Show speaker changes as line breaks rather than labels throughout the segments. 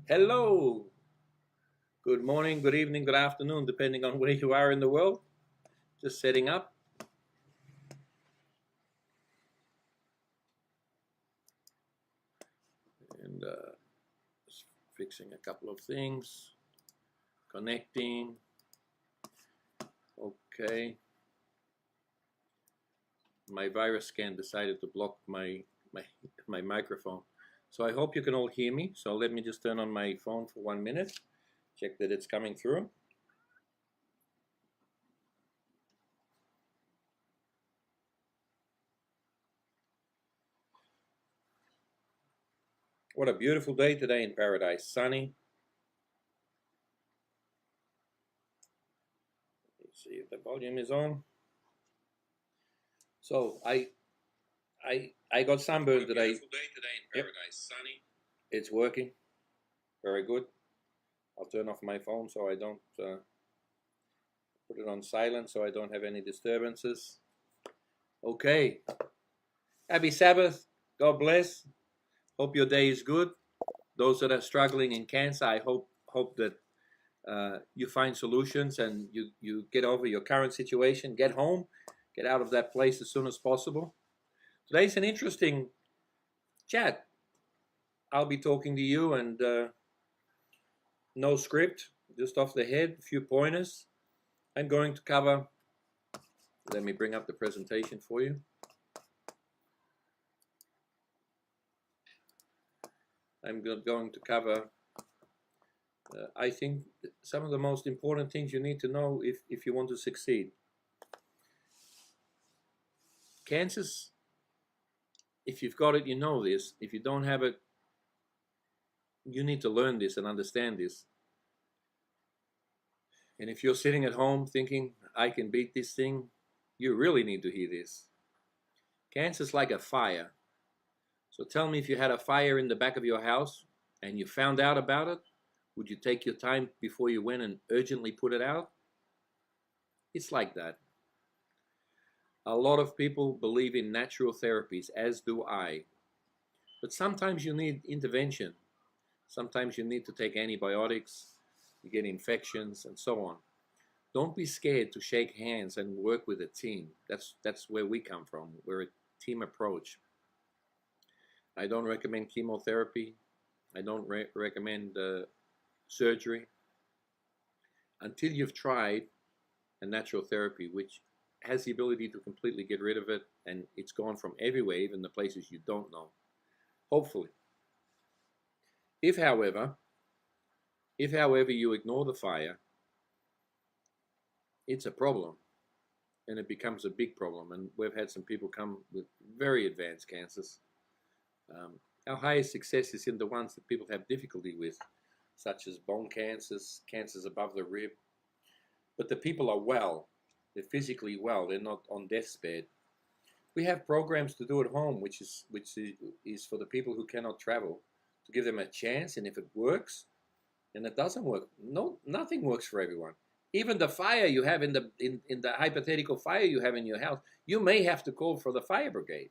Hello, good morning, good evening, good afternoon, depending on where you are in the world. Just setting up. And just fixing a couple of things. Connecting. Okay. My virus scan decided to block my microphone. So I hope you can all hear me. So let me just turn on my phone for 1 minute. Check that it's coming through. What a beautiful day today in paradise. Sunny. Let's see if the volume is on. So I got sunburned today. Beautiful day today in paradise. Yep. Sunny. It's working. Very good. I'll turn off my phone so I don't put it on silent so I don't have any disturbances. Okay. Happy Sabbath. God bless. Hope your day is good. Those that are struggling in cancer, I hope that you find solutions and you get over your current situation, get home, get out of that place as soon as possible. Today's an interesting chat. I'll be talking to you and no script, just off the head, a few pointers. I'm going to cover, let me bring up the presentation for you. I'm going to cover, I think, some of the most important things you need to know if you want to succeed. Cancers, if you've got it, you know this. If you don't have it, you need to learn this and understand this. And if you're sitting at home thinking, I can beat this thing, you really need to hear this. Cancer is like a fire. So tell me, if you had a fire in the back of your house and you found out about it, would you take your time before you went and urgently put it out? It's like that. A lot of people believe in natural therapies, as do I. But sometimes you need intervention. Sometimes you need to take antibiotics, you get infections, and so on. Don't be scared to shake hands and work with a team. That's where we come from. We're a team approach. I don't recommend chemotherapy. I don't recommend surgery until you've tried a natural therapy which has the ability to completely get rid of it, and it's gone from everywhere, even the places you don't know. Hopefully. If however you ignore the fire, it's a problem, and it becomes a big problem. And we've had some people come with very advanced cancers. Our highest success is in the ones that people have difficulty with, such as bone cancers, cancers above the rib. But the people are well. They're physically well. They're not on death's bed. We have programs to do at home, which is for the people who cannot travel, to give them a chance. And if it works, and it doesn't work, nothing works for everyone. Even the fire you have in the hypothetical fire you have in your house, you may have to call for the fire brigade.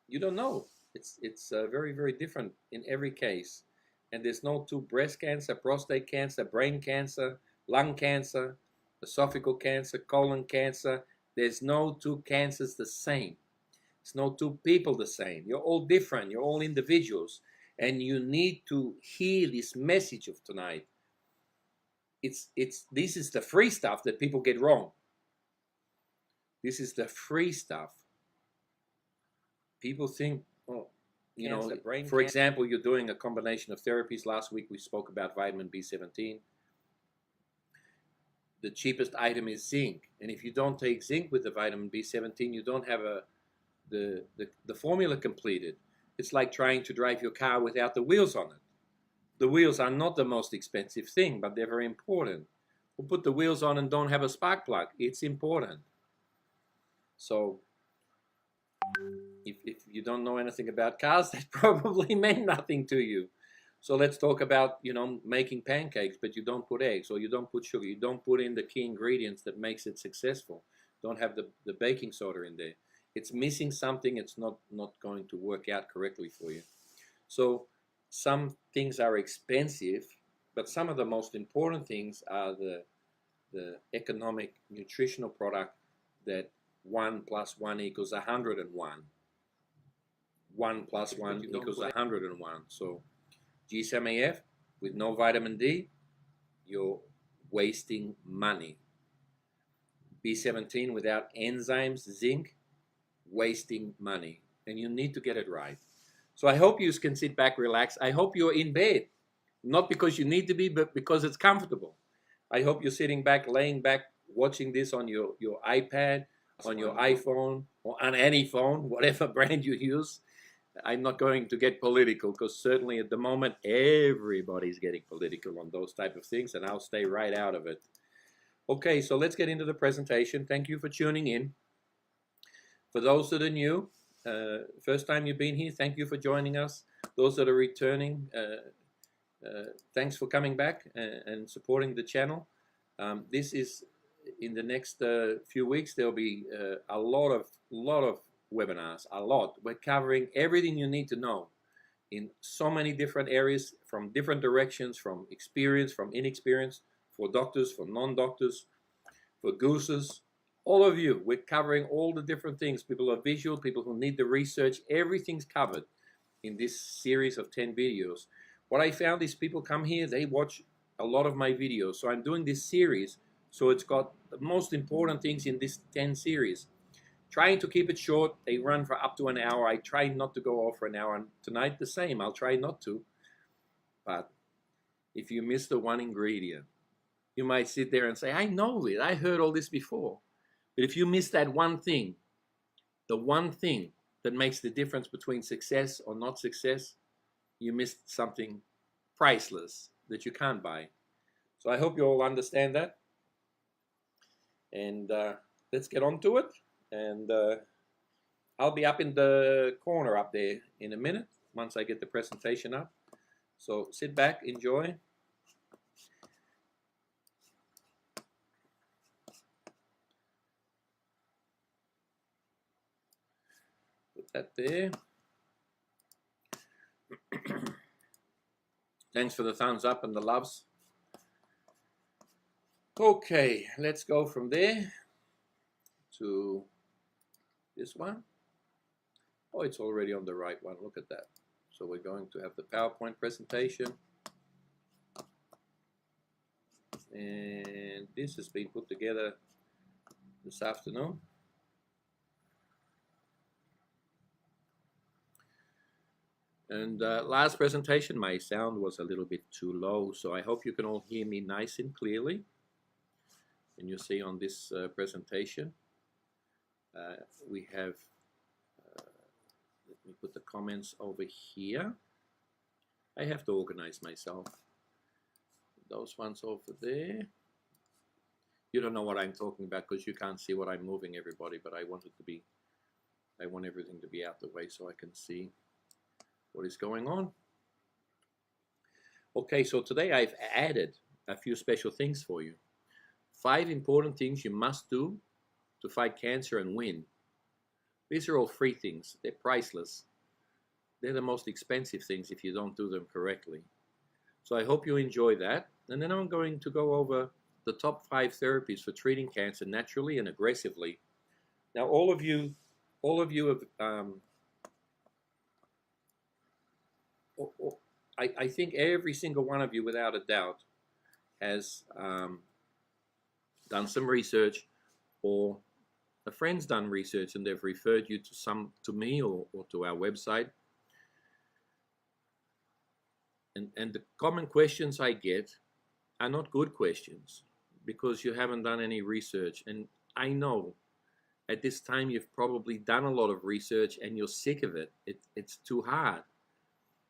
You don't know. It's very, very different in every case. And there's no two: breast cancer, prostate cancer, brain cancer, lung cancer, esophageal cancer, colon cancer. There's no two cancers the same. There's no two people the same. You're all different. You're all individuals. And you need to hear this message of tonight. This is the free stuff that people get wrong. This is the free stuff. People think, oh, you know, for example, you're doing a combination of therapies. Last week we spoke about vitamin B17. The cheapest item is zinc, and if you don't take zinc with the vitamin B17, you don't have the formula completed. It's like trying to drive your car without the wheels on it. The wheels are not the most expensive thing, but they're very important. We'll put the wheels on and don't have a spark plug. It's important. So if you don't know anything about cars, that probably meant nothing to you. So let's talk about, making pancakes, but you don't put eggs, or you don't put sugar. You don't put in the key ingredients that makes it successful. Don't have the baking soda in there. It's missing something. It's not going to work out correctly for you. So some things are expensive, but some of the most important things are the economic nutritional product that 1 + 1 = 101. 1 + 1 = 101. So GcMAF with no vitamin D, you're wasting money. B17 without enzymes, zinc, wasting money. And you need to get it right. So I hope you can sit back, relax. I hope you're in bed, not because you need to be, but because it's comfortable. I hope you're sitting back, laying back, watching this on your iPad, on your iPhone, or on any phone, whatever brand you use. I'm not going to get political, because certainly at the moment everybody's getting political on those type of things, and I'll stay right out of it. Okay, so let's get into the presentation. Thank you for tuning in. For those that are new, first time you've been here, thank you for joining us. Those that are returning, thanks for coming back and supporting the channel. This is, in the next few weeks, there'll be a lot of webinars, a lot. We're covering everything you need to know in so many different areas, from different directions, from experience, from inexperience, for doctors, for non-doctors, for gooses, all of you. We're covering all the different things. People are visual, people who need the research, everything's covered in this series of 10 videos. What I found is people come here, they watch a lot of my videos. So I'm doing this series, so it's got the most important things in this 10 series. Trying to keep it short. They run for up to an hour. I try not to go over an hour, and tonight the same. I'll try not to. But if you miss the one ingredient, you might sit there and say, I know it, I heard all this before. But if you miss that one thing, the one thing that makes the difference between success or not success, you missed something priceless that you can't buy. So I hope you all understand that. And let's get on to it. And I'll be up in the corner up there in a minute once I get the presentation up. So sit back, enjoy. Put that there. Thanks for the thumbs up and the loves. Okay, let's go from there to this one. Oh, it's already on the right one. Look at that. So we're going to have the PowerPoint presentation. And this has been put together this afternoon. And last presentation, my sound was a little bit too low, so I hope you can all hear me nice and clearly. And you see on this presentation, we have, let me put the comments over here. I have to organize myself. Those ones over there. You don't know what I'm talking about because you can't see what I'm moving, everybody, but I want everything to be out the way so I can see what is going on. Okay, so today I've added a few special things for you. 5 important things you must do to fight cancer and win. These are all free things. They're priceless. They're the most expensive things if you don't do them correctly. So I hope you enjoy that. And then I'm going to go over the top 5 therapies for treating cancer naturally and aggressively. Now, all of you have, I think every single one of you, without a doubt, has done some research, or a friend's done research and they've referred you to me or to our website. And the common questions I get are not good questions because you haven't done any research. And I know at this time you've probably done a lot of research and you're sick of it. It's too hard.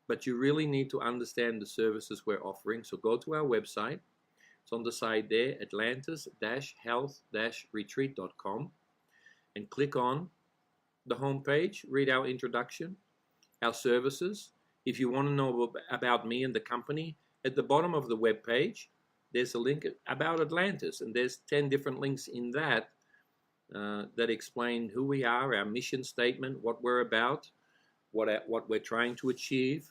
But you really need to understand the services we're offering. So go to our website. It's on the side there, atlantis-health-retreat.com, and click on the homepage, read our introduction, our services. If you want to know about me and the company, at the bottom of the web page, there's a link about Atlantis, and there's 10 different links in that that explain who we are, our mission statement, what we're about, what we're trying to achieve,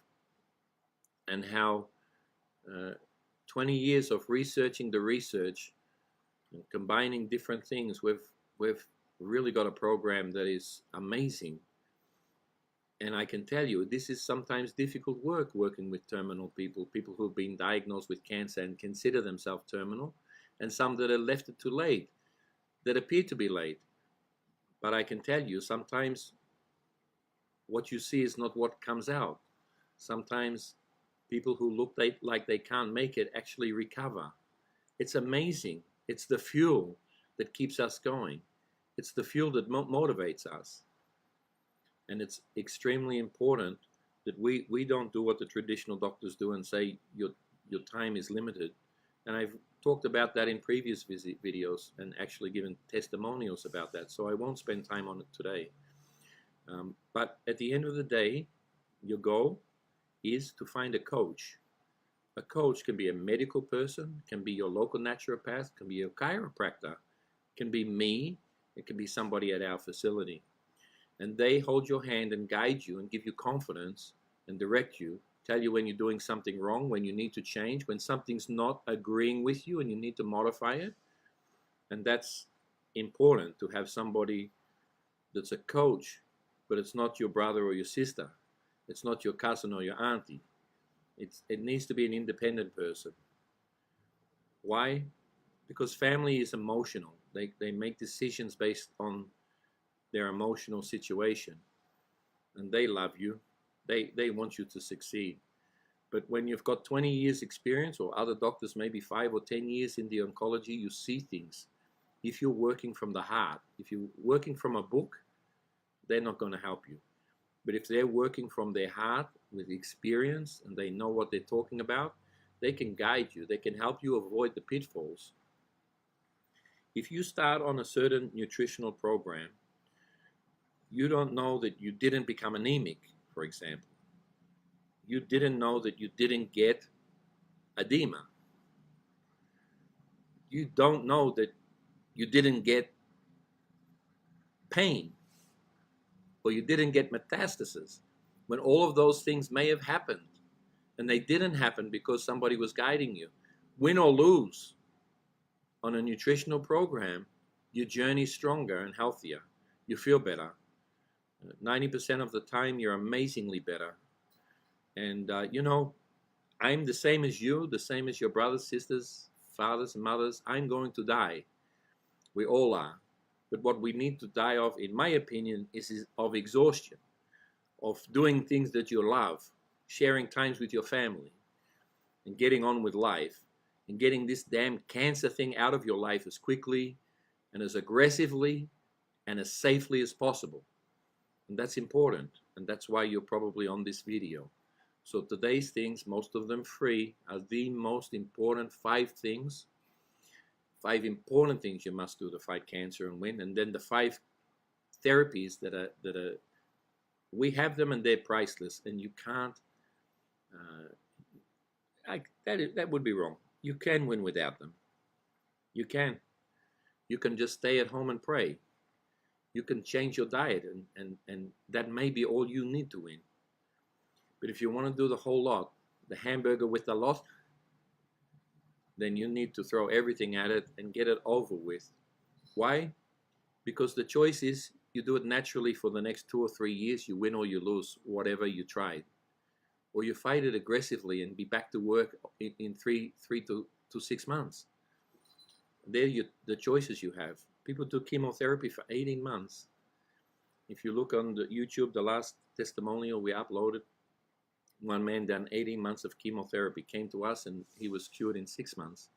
and how 20 years of researching the research and combining different things, we've really got a program that is amazing. And I can tell you, this is sometimes difficult work, working with terminal people who've been diagnosed with cancer and consider themselves terminal, and some that are left it too late, that appear to be late. But I can tell you, sometimes what you see is not what comes out. Sometimes people who look like they can't make it actually recover. It's amazing. It's the fuel that keeps us going. It's the fuel that motivates us. And it's extremely important that we don't do what the traditional doctors do and say your time is limited. And I've talked about that in previous videos and actually given testimonials about that, so I won't spend time on it today. But at the end of the day, your goal is to find a coach. A coach can be a medical person, can be your local naturopath, can be your chiropractor, can be me, it can be somebody at our facility. And they hold your hand and guide you and give you confidence and direct you, tell you when you're doing something wrong, when you need to change, when something's not agreeing with you and you need to modify it. And that's important, to have somebody that's a coach, but it's not your brother or your sister. It's not your cousin or your auntie. It needs to be an independent person. Why? Because family is emotional. They make decisions based on their emotional situation, and they love you. They want you to succeed. But when you've got 20 years experience, or other doctors maybe 5 or 10 years in the oncology, you see things. If you're working from the heart, if you're working from a book, they're not going to help you. But if they're working from their heart with experience and they know what they're talking about, they can guide you. They can help you avoid the pitfalls. If you start on a certain nutritional program, you don't know that you didn't become anemic, for example. You didn't know that you didn't get edema. You don't know that you didn't get pain, or you didn't get metastasis, when all of those things may have happened. And they didn't happen because somebody was guiding you. Win or lose, on a nutritional program, your journey's stronger and healthier. You feel better. 90% of the time, you're amazingly better. And, you know, I'm the same as you, the same as your brothers, sisters, fathers, and mothers. I'm going to die. We all are. But what we need to die of, in my opinion, is of exhaustion, of doing things that you love, sharing times with your family, and getting on with life, and getting this damn cancer thing out of your life as quickly and as aggressively and as safely as possible. And that's important, and that's why you're probably on this video. So today's things, most of them free, are the most important 5 things, 5 important things you must do to fight cancer and win. And then the 5 therapies that are we have them, and they're priceless, and you can't, that would be wrong. You can win without them. You can. You can just stay at home and pray. You can change your diet, and that may be all you need to win. But if you want to do the whole lot, the hamburger with a lot, then you need to throw everything at it and get it over with. Why? Because the choice is, you do it naturally for the next 2 or 3 years, you win or you lose, whatever you tried. Or you fight it aggressively and be back to work in 3 to 6 months. They're the choices you have. People do chemotherapy for 18 months. If you look on the YouTube, the last testimonial we uploaded, one man done 18 months of chemotherapy, came to us, and he was cured in 6 months.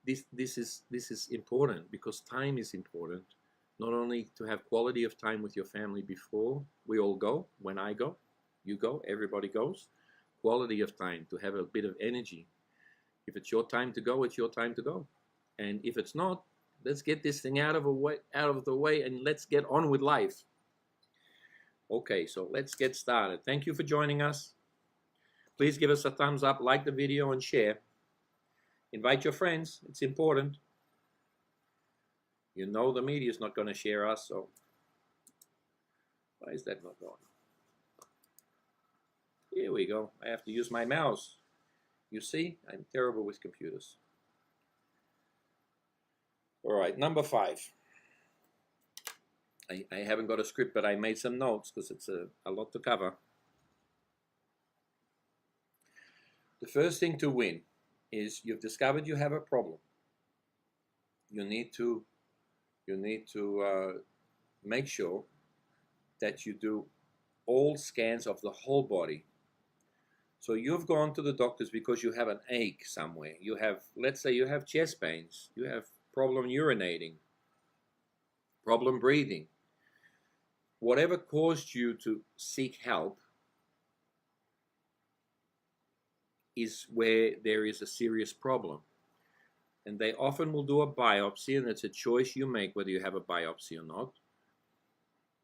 This is important, because time is important. Not only to have quality of time with your family before we all go, when I go, you go, everybody goes. Quality of time, to have a bit of energy. If it's your time to go, it's your time to go. And if it's not, let's get this thing out of the way and let's get on with life. Okay, so let's get started. Thank you for joining us. Please give us a thumbs up, like the video, and share. Invite your friends. It's important. You know the media is not going to share us, so why is that not going? Here Here we go. I have to use my mouse. You see, I'm terrible with computers. All right, number 5. I haven't got a script, but I made some notes because it's a lot to cover. The first thing to win is you've discovered you have a problem. You need to make sure that you do all scans of the whole body. So you've gone to the doctors because you have an ache somewhere. You have, let's say you have chest pains, you have problem urinating, problem breathing. Whatever caused you to seek help is where there is a serious problem. And they often will do a biopsy, and it's a choice you make whether you have a biopsy or not.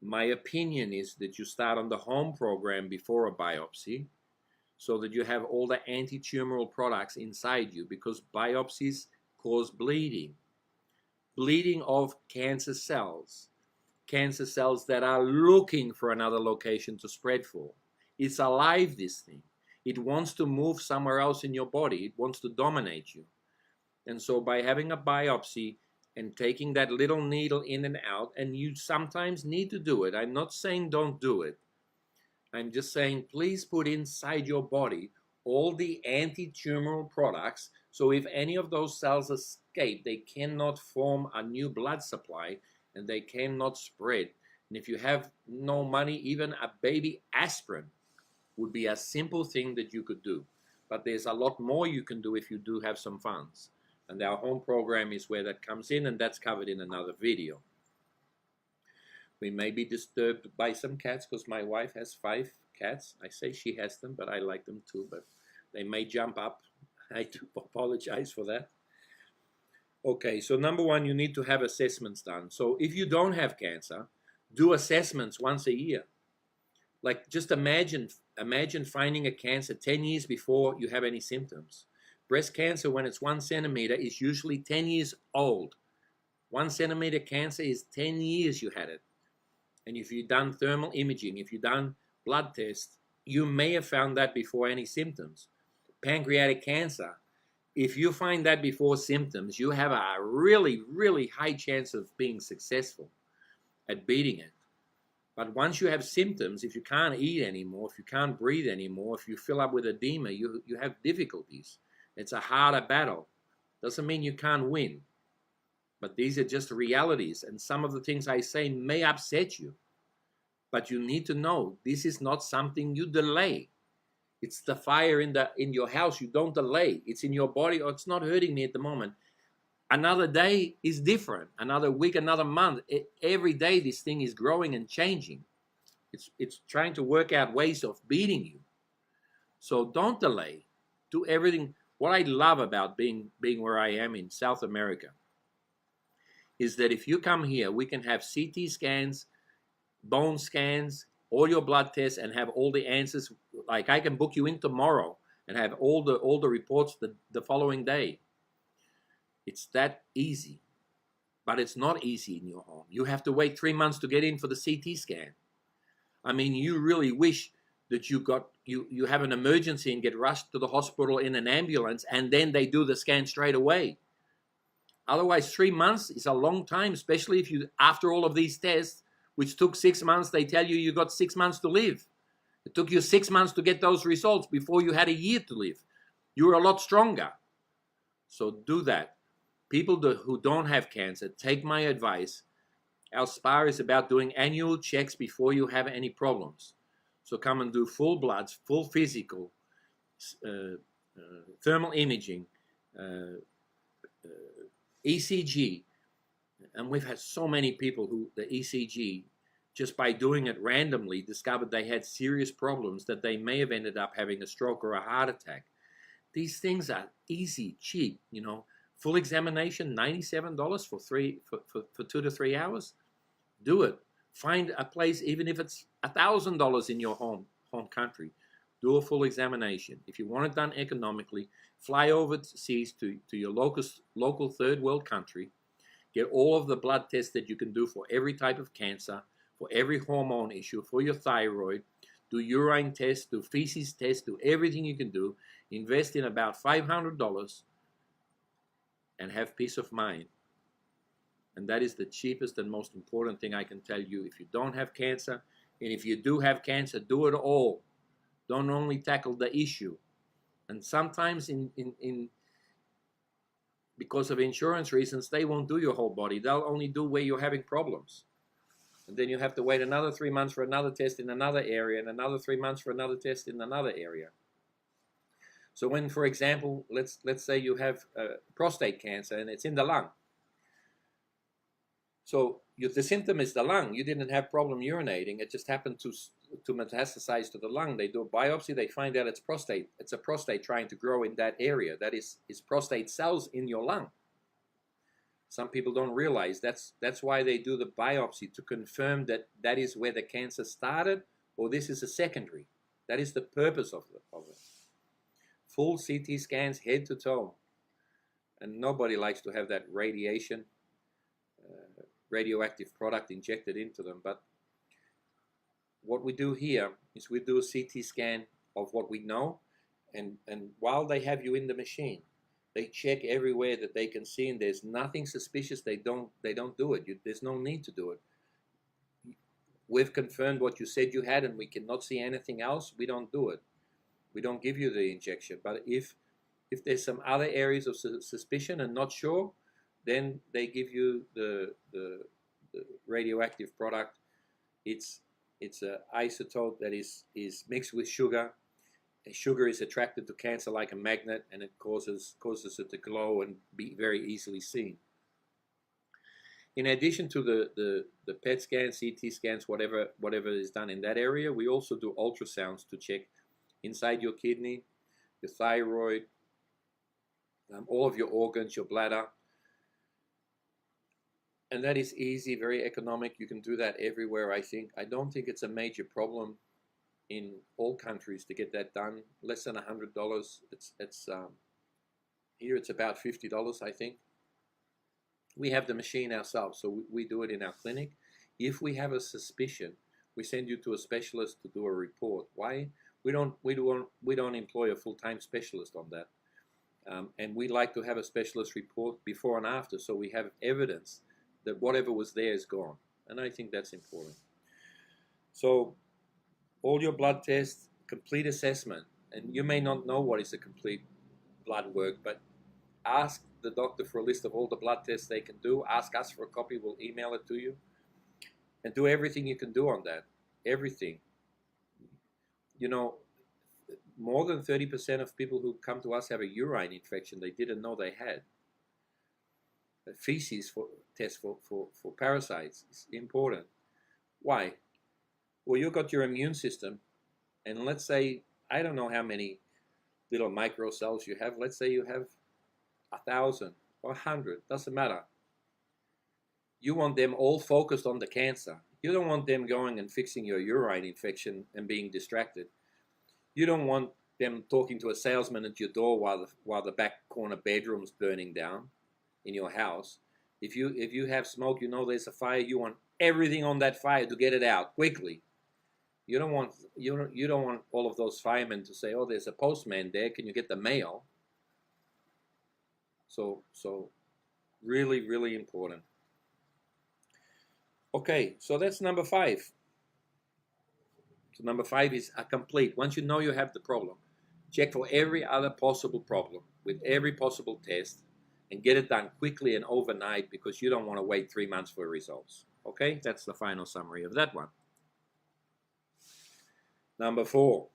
My opinion is that you start on the home program before a biopsy so that you have all the anti-tumoral products inside you, because biopsies cause bleeding. Bleeding of cancer cells that are looking for another location to spread for. It's alive, this thing. It wants to move somewhere else in your body. It wants to dominate you. And so by having a biopsy and taking that little needle in and out, and you sometimes need to do it. I'm not saying don't do it. I'm just saying please put inside your body all the anti-tumoral products, so if any of those cells escape, they cannot form a new blood supply and they cannot spread. And if you have no money, even a baby aspirin would be a simple thing that you could do. But there's a lot more you can do if you do have some funds. And our home program is where that comes in, and that's covered in another video. We may be disturbed by some cats because my wife has 5 cats. I say she has them, but I like them too. But they may jump up. I do apologize for that. Okay, so number 1, you need to have assessments done. So if you don't have cancer, do assessments once a year. Like, just imagine finding a cancer 10 years before you have any symptoms. Breast cancer, when it's 1 centimeter, is usually 10 years old. 1 centimeter cancer is 10 years you had it. And if you've done thermal imaging, if you've done blood tests, you may have found that before any symptoms. Pancreatic cancer, if you find that before symptoms, you have a really, really high chance of being successful at beating it. But once you have symptoms, if you can't eat anymore, if you can't breathe anymore, if you fill up with edema, you have difficulties. It's a harder battle. Doesn't mean you can't win. But these are just realities, and some of the things I say may upset you. But you need to know this is not something you delay. It's the fire in your house. You don't delay. It's in your body. Oh, it's not hurting me at the moment. Another day is different. Another week, another month. Every day this thing is growing and changing. It's trying to work out ways of beating you. So don't delay. Do everything. What I love about being where I am in South America is that if you come here, we can have CT scans, bone scans, all your blood tests, and have all the answers. Like, I can book you in tomorrow and have all the reports the following day. It's that easy. But it's not easy in your home. You have to wait 3 months to get in for the CT scan. I mean, you really wish that you have an emergency and get rushed to the hospital in an ambulance, and then they do the scan straight away. Otherwise, 3 months is a long time, especially if you, after all of these tests, which took 6 months, they tell you got 6 months to live. It took you 6 months to get those results before you had a year to live. You were a lot stronger. So do that. People who don't have cancer, take my advice. Our spa is about doing annual checks before you have any problems. So come and do full bloods, full physical, thermal imaging, ECG. And we've had so many people who the ECG, just by doing it randomly, discovered they had serious problems that they may have ended up having a stroke or a heart attack. These things are easy, cheap, you know. Full examination, $97 for 2 to 3 hours. Do it. Find a place, even if it's $1,000 in your home country. Do a full examination. If you want it done economically, fly overseas to your local third world country. Get all of the blood tests that you can do for every type of cancer, for every hormone issue, for your thyroid. do urine tests, do feces tests, do everything you can do. Invest in about $500 and have peace of mind. And that is the cheapest and most important thing I can tell you. If you don't have cancer, and if you do have cancer, do it all. Don't only tackle the issue. And sometimes because of insurance reasons, they won't do your whole body. They'll only do where you're having problems. And then you have to wait another 3 months for another test in another area, and another 3 months for another test in another area. So when, for example, let's say you have prostate cancer and it's in the lung. So the symptom is the lung. You didn't have problem urinating. It just happened to metastasize to the lung. They do a biopsy. They find out it's prostate. It's a prostate trying to grow in that area. That is prostate cells in your lung. Some people don't realize that's why they do the biopsy, to confirm that that is where the cancer started, or this is a secondary. That is the purpose of it. Full CT scans, head to toe. And nobody likes to have that radiation, radioactive product injected into them. But what we do here is we do a CT scan of what we know, and while they have you in the machine, they check everywhere that they can see, and there's nothing suspicious. They don't do it. There's no need to do it. We've confirmed what you said you had, and we cannot see anything else. We don't do it. We don't give you the injection. But if there's some other areas of suspicion and not sure, then they give you the radioactive product. It's an isotope that is mixed with sugar. Sugar is attracted to cancer like a magnet, and it causes it to glow and be very easily seen. In addition to the PET scans, CT scans, whatever is done in that area, we also do ultrasounds to check inside your kidney, your thyroid, all of your organs, your bladder. And that is easy, very economic. You can do that everywhere, I think. I don't think it's a major problem in all countries to get that done. Less than $100. Here it's about $50, I think. We have the machine ourselves, so we do it in our clinic. If we have a suspicion, we send you to a specialist to do a report. Why? We don't employ a full-time specialist on that, and we like to have a specialist report before and after, so we have evidence that whatever was there is gone, and I think that's important. So all your blood tests, complete assessment, and you may not know what is a complete blood work, but ask the doctor for a list of all the blood tests they can do. Ask us for a copy. We'll email it to you, and do everything you can do on that. Everything. You know, more than 30% of people who come to us have a urine infection they didn't know they had. A feces test for parasites is important. Why? Well, you've got your immune system, and let's say, I don't know how many little microcells you have. Let's say you have 1,000 or 100, doesn't matter. You want them all focused on the cancer. You don't want them going and fixing your urine infection and being distracted. You don't want them talking to a salesman at your door while the back corner bedroom's burning down in your house. If you have smoke, you know there's a fire, you want everything on that fire to get it out quickly. You don't want all of those firemen to say, "Oh, there's a postman there. Can you get the mail?" So really, really important. Okay, so that's number 5. So number 5 is a complete. Once you know you have the problem, check for every other possible problem with every possible test, and get it done quickly and overnight, because you don't want to wait 3 months for results. Okay, that's the final summary of that one. Number 4.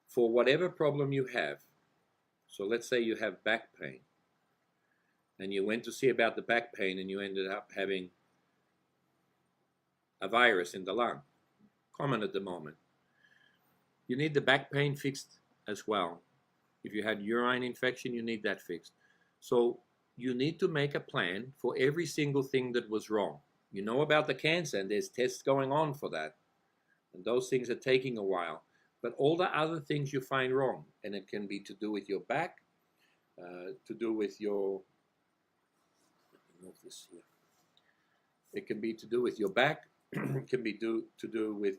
For whatever problem you have, so let's say you have back pain, and you went to see about the back pain and you ended up having a virus in the lung, common at the moment. You need the back pain fixed as well. If you had urine infection, you need that fixed. So you need to make a plan for every single thing that was wrong. You know about the cancer, and there's tests going on for that, and those things are taking a while. But all the other things you find wrong, and it can be to do with your back, to do with your, let me move this here, It can be to do with your back. It can be to do with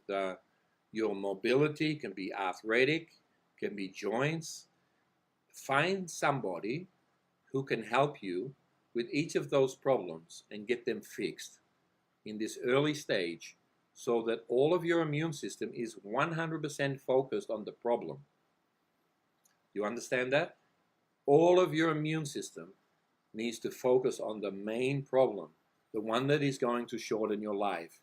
your mobility. It can be arthritic. It can be joints. Find somebody who can help you with each of those problems and get them fixed in this early stage, so that all of your immune system is 100% focused on the problem. You understand that? All of your immune system needs to focus on the main problem, the one that is going to shorten your life.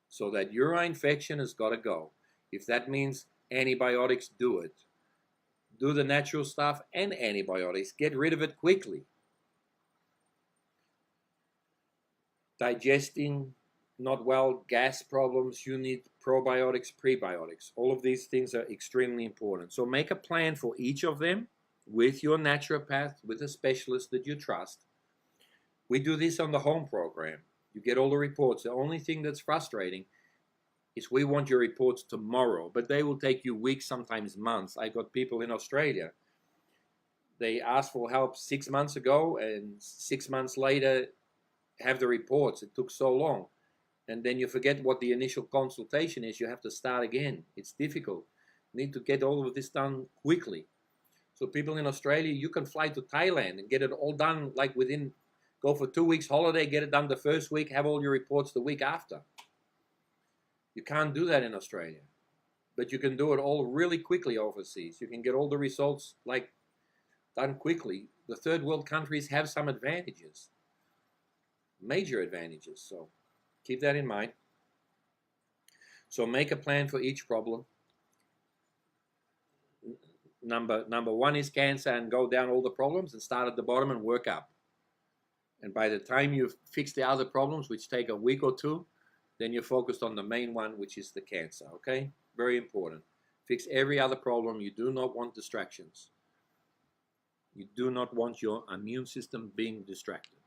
So that urine infection has got to go. If that means antibiotics, do it. Do the natural stuff and antibiotics. Get rid of it quickly. Digesting not well, gas problems, you need probiotics, prebiotics. All of these things are extremely important. So make a plan for each of them with your naturopath, with a specialist that you trust. We do this on the home program. You get all the reports. The only thing that's frustrating is we want your reports tomorrow, but they will take you weeks, sometimes months. I got people in Australia. They asked for help 6 months ago, and 6 months later have the reports. It took so long. And then you forget what the initial consultation is. You have to start again. It's difficult. You need to get all of this done quickly. So people in Australia, you can fly to Thailand and get it all done like within, go for 2 weeks holiday, get it done the first week, have all your reports the week after. You can't do that in Australia. But you can do it all really quickly overseas. You can get all the results like done quickly. The third world countries have some advantages. Major advantages. So keep that in mind. So make a plan for each problem. Number one is cancer, and go down all the problems and start at the bottom and work up. And by the time you've fixed the other problems, which take a week or two, then you're focused on the main one, which is the cancer, okay? Very important. Fix every other problem. You do not want distractions. You do not want your immune system being distracted.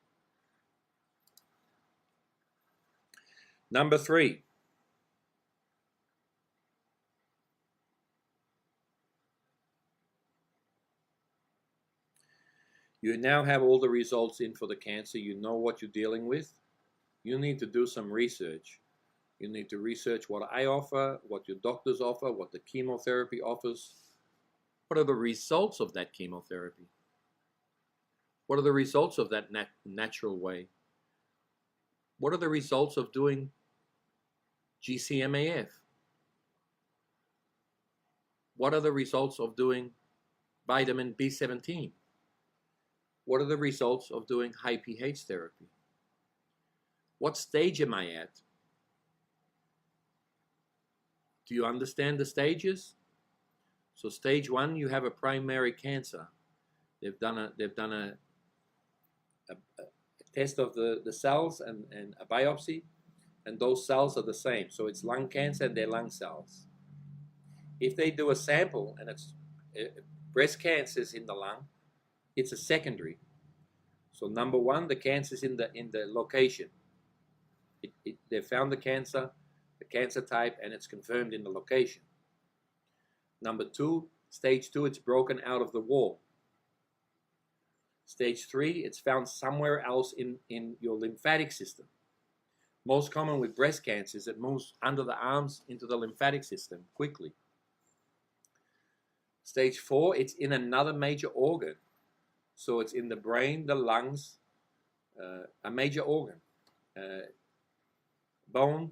Number 3. You now have all the results in for the cancer. You know what you're dealing with. You need to do some research. You need to research what I offer, what your doctors offer, what the chemotherapy offers. What are the results of that chemotherapy? What are the results of that natural way? What are the results of doing GcMAF? What are the results of doing vitamin B17? What are the results of doing high pH therapy? What stage am I at? Do you understand the stages? So stage 1, you have a primary cancer. They've done a test of the cells and a biopsy, and those cells are the same. So it's lung cancer and they're lung cells. If they do a sample and it's breast cancer is in the lung, it's a secondary. So number 1, the cancer is in the location. They found the cancer type, and it's confirmed in the location. Number 2, stage 2, it's broken out of the wall. Stage 3, it's found somewhere else in your lymphatic system. Most common with breast cancer is it moves under the arms into the lymphatic system quickly. Stage 4, it's in another major organ. So it's in the brain, the lungs, a major organ, bone.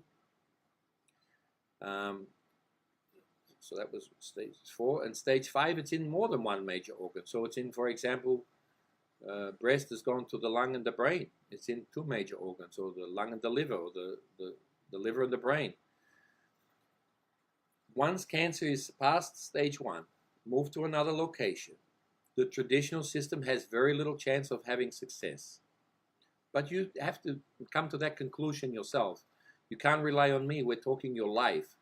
So that was stage 4. And stage 5, it's in more than one major organ. So it's in, for example, breast has gone to the lung and the brain. It's in 2 major organs, or the lung and the liver, or the liver and the brain. Once cancer is past stage 1, move to another location. The traditional system has very little chance of having success. But you have to come to that conclusion yourself. You can't rely on me. We're talking your life.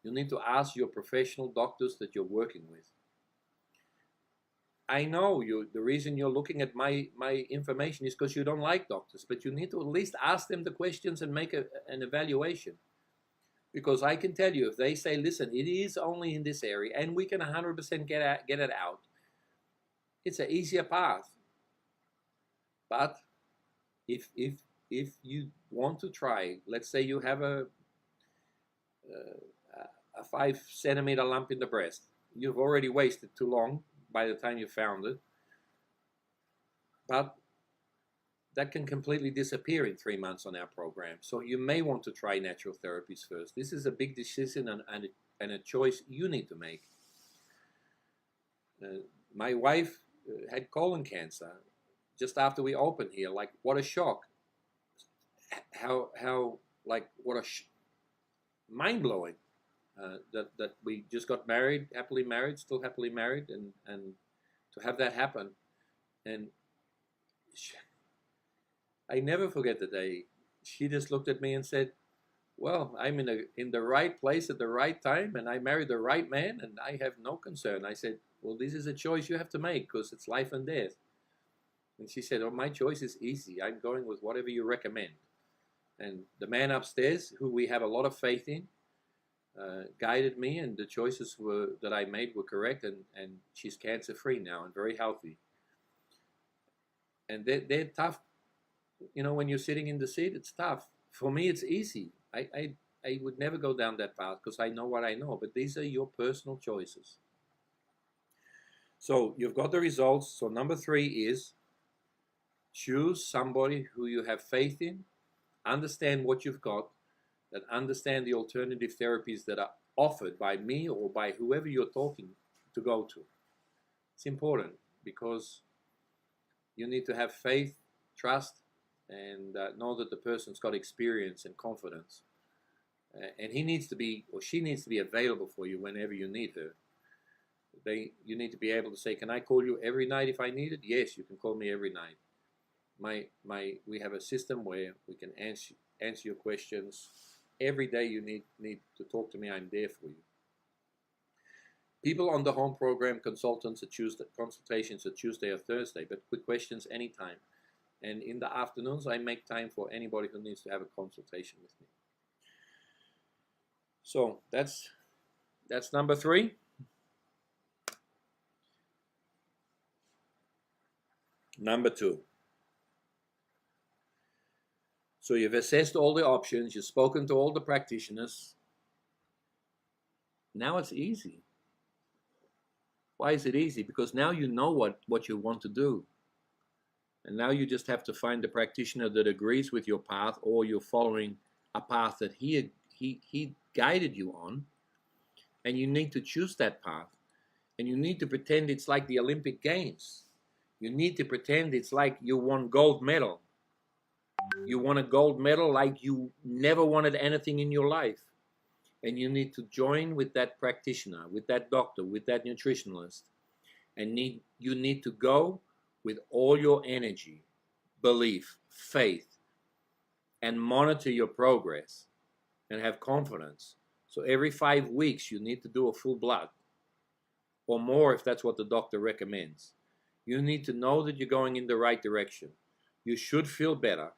You need to ask your professional doctors that you're working with. I know the reason you're looking at my information is because you don't like doctors, but you need to at least ask them the questions and make an evaluation. Because I can tell you, if they say, listen, it is only in this area and we can 100% get it out, it's an easier path. But if you want to try, let's say you have a 5 centimeter lump in the breast. You've already wasted too long by the time you found it. But that can completely disappear in 3 months on our program. So you may want to try natural therapies first. This is a big decision and a choice you need to make. My wife had colon cancer just after we opened here. Like, what a shock. Mind-blowing. That we just got married, happily married, still happily married, and to have that happen. And I never forget the day she just looked at me and said, well, I'm in the right place at the right time, and I married the right man, and I have no concern. I said, well, this is a choice you have to make, because it's life and death. And she said, oh, my choice is easy. I'm going with whatever you recommend. And the man upstairs, who we have a lot of faith in, guided me, and the choices that I made were correct, and she's cancer-free now and very healthy. And they're tough. You know, when you're sitting in the seat, it's tough. For me, it's easy. I would never go down that path because I know what I know, but these are your personal choices. So you've got the results. So number 3 is choose somebody who you have faith in, understand what you've got, that understand the alternative therapies that are offered by me or by whoever you're talking to go to. It's important because you need to have faith, trust, and know that the person's got experience and confidence. And he needs to be, or she needs to be available for you whenever you need her. You need to be able to say, can I call you every night if I need it? Yes, you can call me every night. We have a system where we can answer your questions. Every day you need to talk to me, I'm there for you. People on the home program, consultations are Tuesday or Thursday, but quick questions anytime. And in the afternoons, I make time for anybody who needs to have a consultation with me. So that's number 3. Number 2. So you've assessed all the options, you've spoken to all the practitioners. Now it's easy. Why is it easy? Because now you know what you want to do. And now you just have to find the practitioner that agrees with your path, or you're following a path that he guided you on. And you need to choose that path. And you need to pretend it's like the Olympic Games. You need to pretend it's like you won gold medal. You won a gold medal like you never wanted anything in your life. And you need to join with that practitioner, with that doctor, with that nutritionalist. And you need to go with all your energy, belief, faith, and monitor your progress and have confidence. So every 5 weeks, you need to do a full blood, or more if that's what the doctor recommends. You need to know that you're going in the right direction. You should feel better.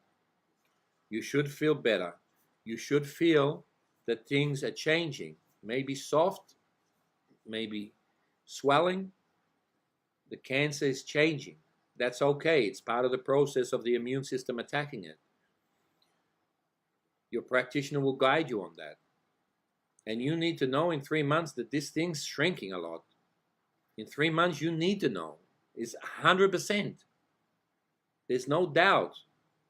You should feel better. You should feel that things are changing. Maybe soft, maybe swelling. The cancer is changing. That's okay. It's part of the process of the immune system attacking it. Your practitioner will guide you on that. And you need to know in 3 months that this thing's shrinking a lot. In 3 months, you need to know. It's 100%. There's no doubt,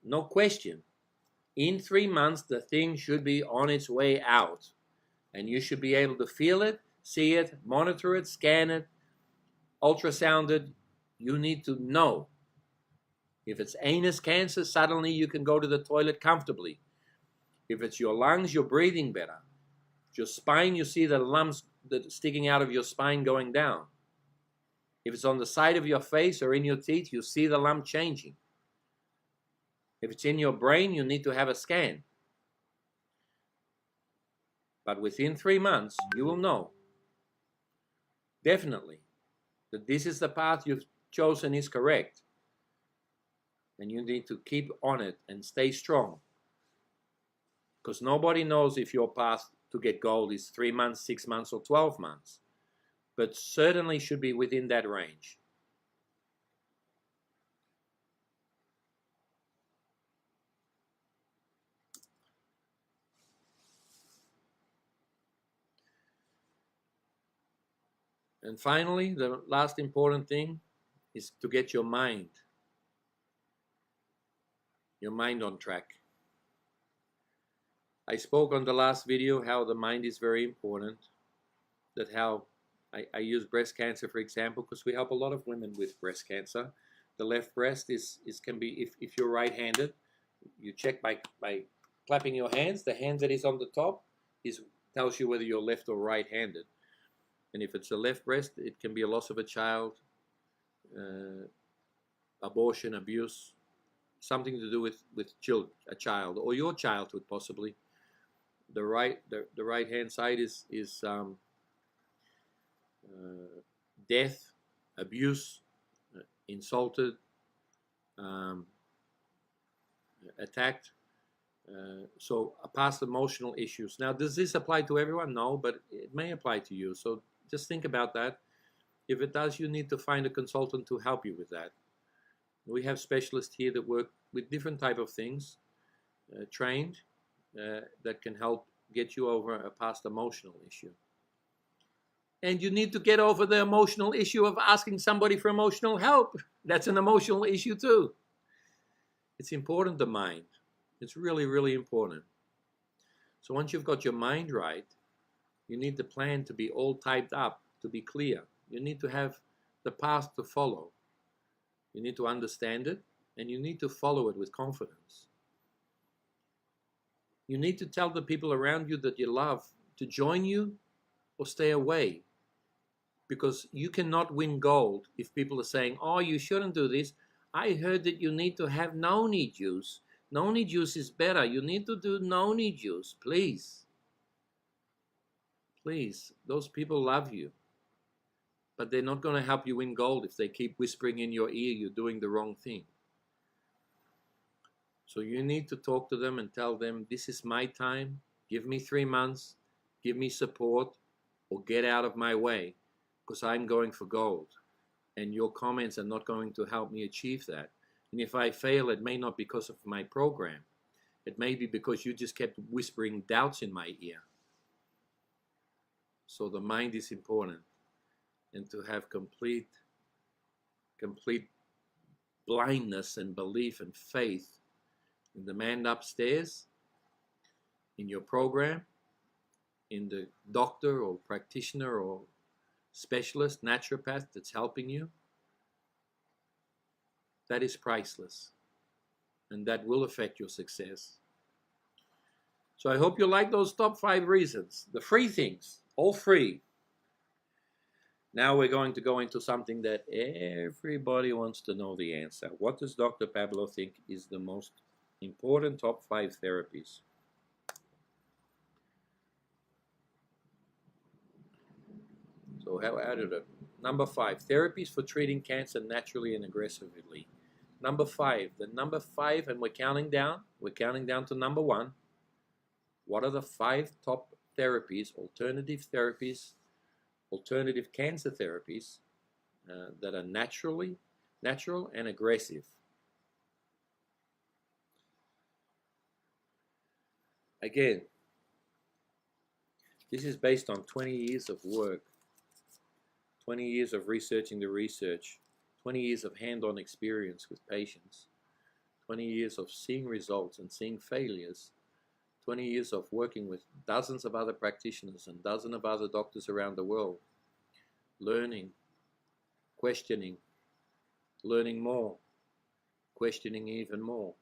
no question. In 3 months, the thing should be on its way out. And you should be able to feel it, see it, monitor it, scan it, ultrasound it. You need to know. If it's anus cancer, suddenly you can go to the toilet comfortably. If it's your lungs, you're breathing better. Your spine, you see the lumps sticking out of your spine going down. If it's on the side of your face or in your teeth, you see the lump changing. If it's in your brain, you need to have a scan. But within 3 months, you will know definitely that this is the path you've chosen is correct. And you need to keep on it and stay strong. Because nobody knows if your path to get gold is 3 months, 6 months, or 12 months. But certainly should be within that range. And finally, the last important thing is to get your mind on track. I spoke on the last video how the mind is very important, that how I use breast cancer, for example, because we help a lot of women with breast cancer. The left breast can be, if you're right-handed, you check by clapping your hands. The hand that is on the top tells you whether you're left or right-handed. And if it's a left breast, it can be a loss of a child, abortion, abuse, something to do with a child or your childhood possibly. The right hand side is death, abuse, insulted, attacked. So past emotional issues. Now, does this apply to everyone? No, but it may apply to you. So just think about that. If it does, you need to find a consultant to help you with that. We have specialists here that work with different type of things, trained, that can help get you over a past emotional issue. And you need to get over the emotional issue of asking somebody for emotional help. That's an emotional issue too. It's important, the mind. It's really, really important. So once you've got your mind right, you need the plan to be all typed up, to be clear. You need to have the path to follow. You need to understand it, and you need to follow it with confidence. You need to tell the people around you that you love to join you or stay away, because you cannot win gold if people are saying, oh, you shouldn't do this. I heard that you need to have noni juice. Noni juice is better. You need to do noni juice, please. Please, those people love you, but they're not going to help you win gold if they keep whispering in your ear you're doing the wrong thing. So you need to talk to them and tell them, this is my time. Give me 3 months. Give me support, or get out of my way, because I'm going for gold. And your comments are not going to help me achieve that. And if I fail, it may not be because of my program. It may be because you just kept whispering doubts in my ear. So the mind is important. And to have complete blindness and belief and faith in the man upstairs, in your program, in the doctor or practitioner or specialist, naturopath that's helping you, that is priceless. And that will affect your success. So I hope you like those top 5 reasons. The free things, all free. Now we're going to go into something that everybody wants to know the answer. What does Dr. Pablo think is the most important top 5 therapies? So how did it? Number 5, therapies for treating cancer naturally and aggressively. Number 5, the number 5, and we're counting down to number 1. What are the 5 top therapies, alternative cancer therapies that are natural and aggressive? Again, this is based on 20 years of work, 20 years of researching the research, 20 years of hand-on experience with patients, 20 years of seeing results and seeing failures, 20 years of working with dozens of other practitioners and dozens of other doctors around the world, learning, questioning, learning more, questioning even more,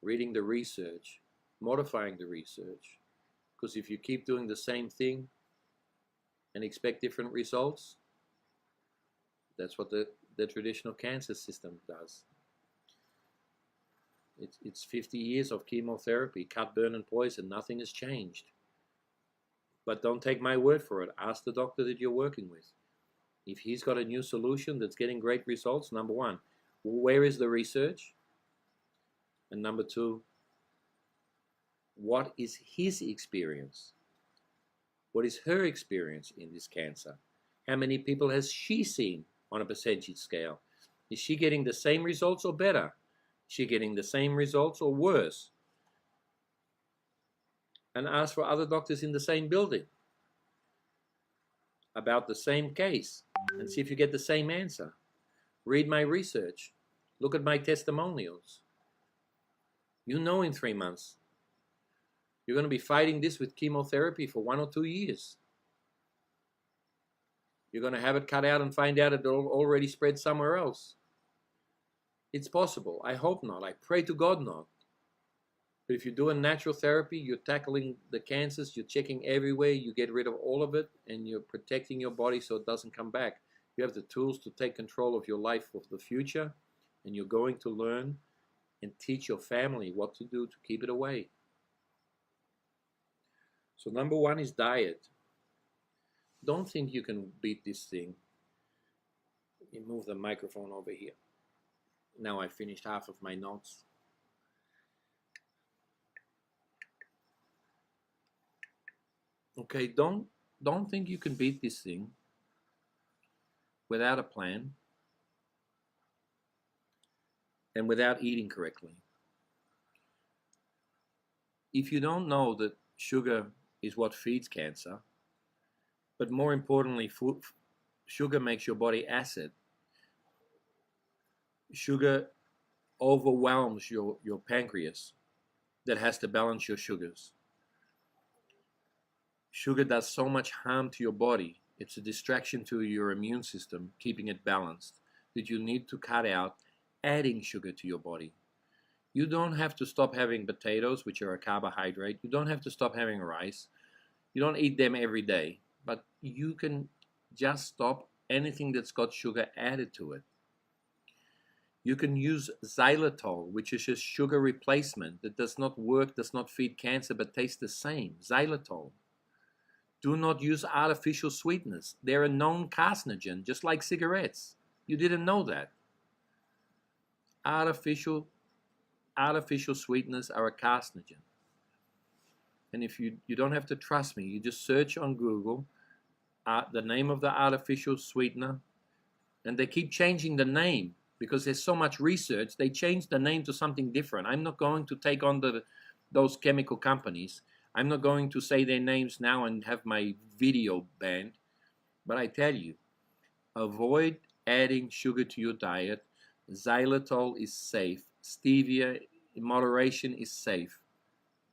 reading the research, modifying the research. Because if you keep doing the same thing and expect different results, that's what the traditional cancer system does. It's 50 years of chemotherapy, cut, burn, and poison. Nothing has changed. But don't take my word for it. Ask the doctor that you're working with. If he's got a new solution that's getting great results, number 1, where is the research? And number 2, what is his experience? What is her experience in this cancer? How many people has she seen on a percentage scale? Is she getting the same results or better? Is she getting the same results or worse? And ask for other doctors in the same building. about the same case and see if you get the same answer. Read my research. Look at my testimonials. You know in 3 months, you're going to be fighting this with chemotherapy for 1 or 2 years. You're going to have it cut out and find out it already spread somewhere else. It's possible. I hope not. I pray to God not. But if you're doing natural therapy, you're tackling the cancers, you're checking everywhere, you get rid of all of it, and you're protecting your body so it doesn't come back. You have the tools to take control of your life of the future, and you're going to learn and teach your family what to do to keep it away. So number 1 is diet. Don't think you can beat this thing. Let me move the microphone over here. Now I finished half of my notes. Okay, don't think you can beat this thing without a plan and without eating correctly. If you don't know that sugar is what feeds cancer, but more importantly, sugar makes your body acid. Sugar overwhelms your pancreas that has to balance your sugars. Sugar does so much harm to your body. It's a distraction to your immune system, keeping it balanced, that you need to cut out adding sugar to your body. You don't have to stop having potatoes, which are a carbohydrate. You don't have to stop having rice. You don't eat them every day, but you can just stop anything that's got sugar added to it. You can use xylitol, which is just sugar replacement that does not work, does not feed cancer, but tastes the same. Xylitol. Do not use artificial sweeteners. They're a known carcinogen, just like cigarettes. You didn't know that. Artificial sweeteners are a carcinogen. And if you don't have to trust me, you just search on Google the name of the artificial sweetener, and they keep changing the name because there's so much research. They change the name to something different. I'm not going to take on those chemical companies. I'm not going to say their names now and have my video banned, but I tell you, avoid adding sugar to your diet. Xylitol is safe. Stevia in moderation is safe.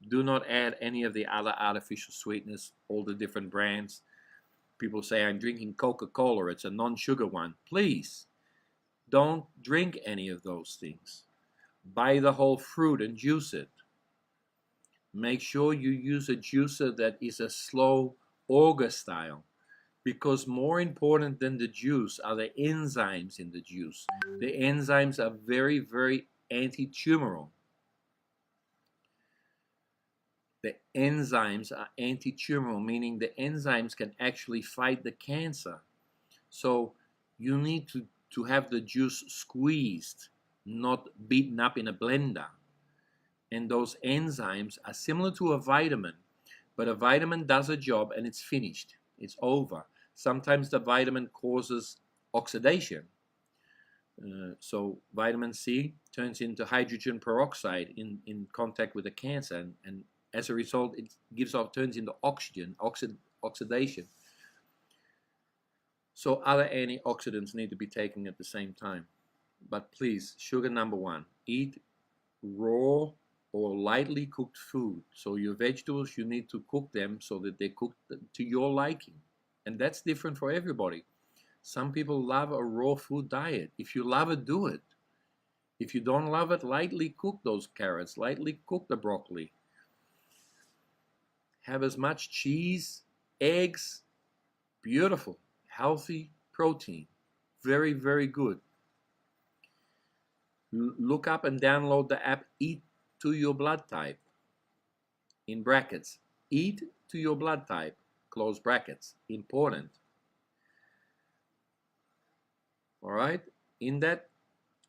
Do not add any of the other artificial sweeteners, all the different brands. People say, I'm drinking Coca-Cola, it's a non-sugar one. Please, don't drink any of those things. Buy the whole fruit and juice it. Make sure you use a juicer that is a slow auger style, because more important than the juice are the enzymes in the juice. The enzymes are very, very anti-tumoral. The enzymes are anti-tumoral, meaning the enzymes can actually fight the cancer. So you need to have the juice squeezed, not beaten up in a blender. And those enzymes are similar to a vitamin, but a vitamin does a job and it's finished. It's over. Sometimes the vitamin causes oxidation. So vitamin C turns into hydrogen peroxide in contact with the cancer, and as a result, it turns into oxidation. So other antioxidants need to be taken at the same time. But please, sugar number 1, eat raw or lightly cooked food. So your vegetables, you need to cook them so that they're cooked to your liking. And that's different for everybody. Some people love a raw food diet. If you love it, do it. If you don't love it, lightly cook those carrots, lightly cook the broccoli. Have as much cheese, eggs, beautiful, healthy protein. Very, very good. Look up and download the app Eat to Your Blood Type. In brackets, eat to your blood type, close brackets, important. All right, in that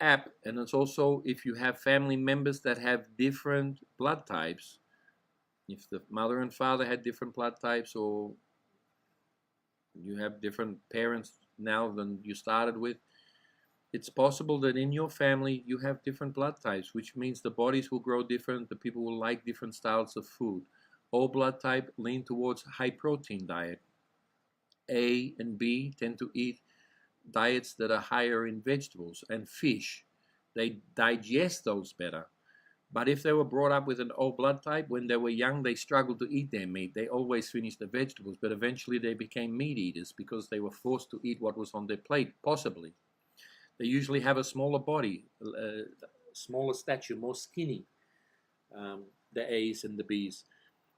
app, and it's also if you have family members that have different blood types, if the mother and father had different blood types, or you have different parents now than you started with, it's possible that in your family you have different blood types, which means the bodies will grow different, the people will like different styles of food. All blood type lean towards high protein diet. A and B tend to eat diets that are higher in vegetables and fish. They digest those better. But if they were brought up with an O blood type, when they were young, they struggled to eat their meat. They always finished the vegetables, but eventually they became meat eaters because they were forced to eat what was on their plate, possibly. They usually have a smaller body, smaller stature, more skinny, the A's and the B's.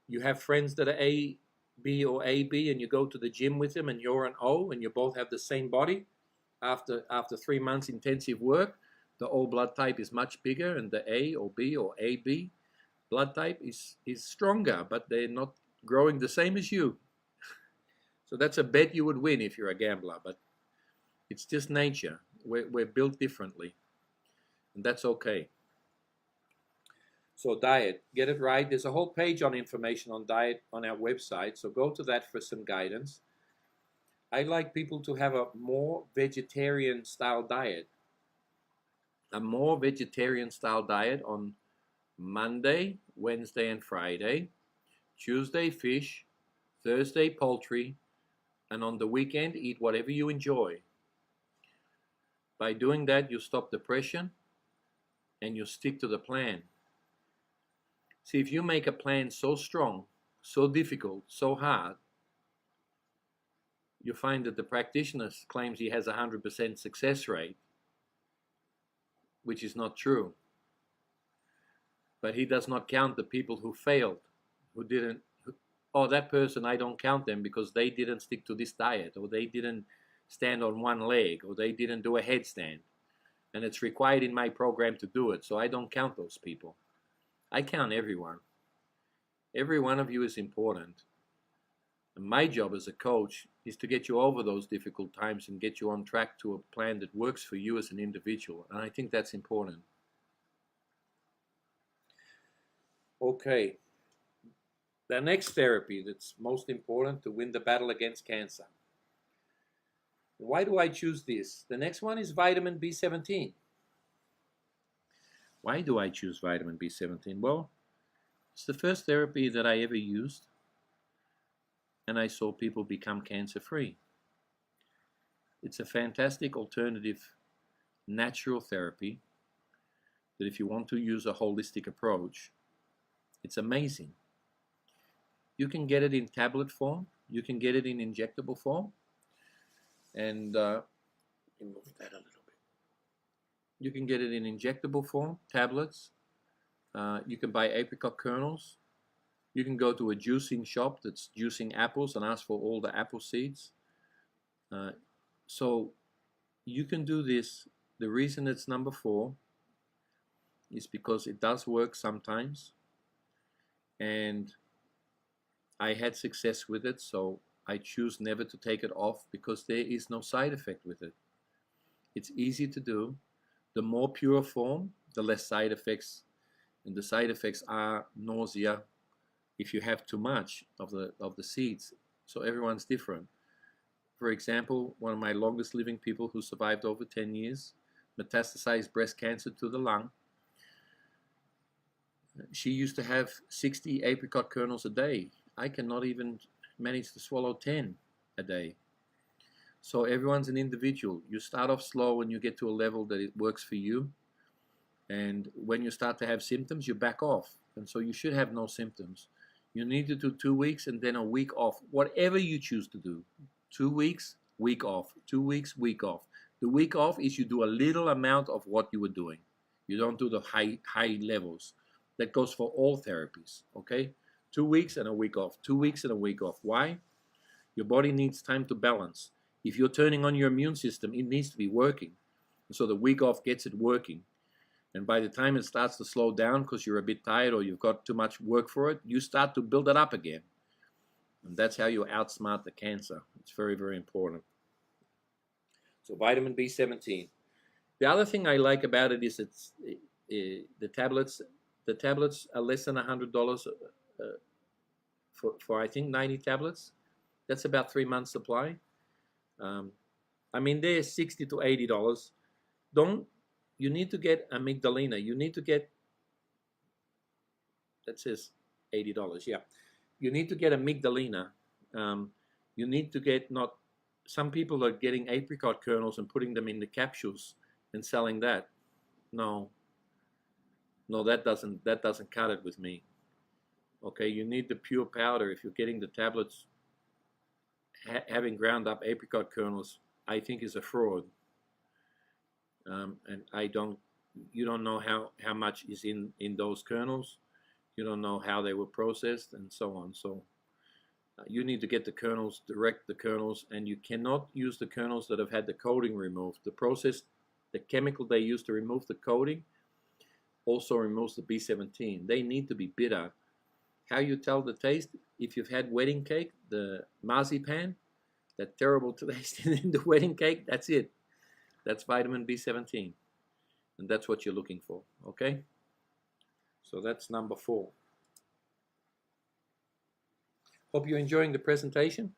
You have friends that are A, B, or AB, and you go to the gym with them, and you're an O, and you both have the same body. After 3 months intensive work, the O blood type is much bigger, and the A or B or AB blood type is stronger, but they're not growing the same as you. So that's a bet you would win if you're a gambler, but it's just nature. We're built differently, and that's okay. So diet, get it right. There's a whole page on information on diet on our website, so go to that for some guidance. I like people to have a more vegetarian style diet. A more vegetarian style diet on Monday, Wednesday, and Friday. Tuesday, fish. Thursday, poultry. And on the weekend, eat whatever you enjoy. By doing that, you stop depression and you stick to the plan. See, if you make a plan so strong, so difficult, so hard, you find that the practitioner claims he has a 100% success rate, which is not true. But he does not count the people who failed, who didn't, oh, that person, I don't count them because they didn't stick to this diet, or they didn't stand on one leg, or they didn't do a headstand. And it's required in my program to do it, so I don't count those people. I count everyone. Every one of you is important. And my job as a coach is to get you over those difficult times and get you on track to a plan that works for you as an individual. And I think that's important. Okay. The next therapy that's most important to win the battle against cancer. Why do I choose this? The next one is vitamin B17. Why do I choose vitamin B17? Well, it's the first therapy that I ever used, and I saw people become cancer-free. It's a fantastic alternative natural therapy that if you want to use a holistic approach, it's amazing. You can get it in tablet form, you can get it in injectable form, and let me move that a little bit. You can get it in injectable form, tablets. You can buy apricot kernels. You can go to a juicing shop that's juicing apples and ask for all the apple seeds. So you can do this. The reason it's number 4 is because it does work sometimes. And I had success with it, so I choose never to take it off because there is no side effect with it. It's easy to do. The more pure form, the less side effects. And the side effects are nausea if you have too much of the seeds. So everyone's different. For example, one of my longest living people who survived over 10 years, metastasized breast cancer to the lung. She used to have 60 apricot kernels a day. I cannot even manage to swallow 10 a day. So everyone's an individual. You start off slow and you get to a level that it works for you. And when you start to have symptoms, you back off. And so you should have no symptoms. You need to do 2 weeks and then a week off, whatever you choose to do. 2 weeks, week off. 2 weeks, week off. The week off is you do a little amount of what you were doing. You don't do the high levels. That goes for all therapies, okay? 2 weeks and a week off. 2 weeks and a week off. Why? Your body needs time to balance. If you're turning on your immune system, it needs to be working. And so the week off gets it working. And by the time it starts to slow down because you're a bit tired or you've got too much work for it, you start to build it up again. And that's how you outsmart the cancer. It's very, very important. So vitamin B17. The other thing I like about it is it's the tablets. The tablets are less than $100 for I think 90 tablets. That's about 3 months supply. I mean, they're $60 to $80. You need to get amygdalina. You need to get, that says $80, yeah. You need to get amygdalina. You need to get not, some people are getting apricot kernels and putting them in the capsules and selling that. No, that doesn't cut it with me. Okay, you need the pure powder. If you're getting the tablets, having ground up apricot kernels, I think is a fraud. And you don't know how much is in those kernels. You don't know how they were processed and so on. So you need to get the kernels, direct the kernels, and you cannot use the kernels that have had the coating removed. The process, the chemical they use to remove the coating also removes the B17. They need to be bitter. How you tell the taste? If you've had wedding cake, the marzipan, that terrible taste in the wedding cake, that's it. That's vitamin B17. And that's what you're looking for, okay? So that's number 4. Hope you're enjoying the presentation.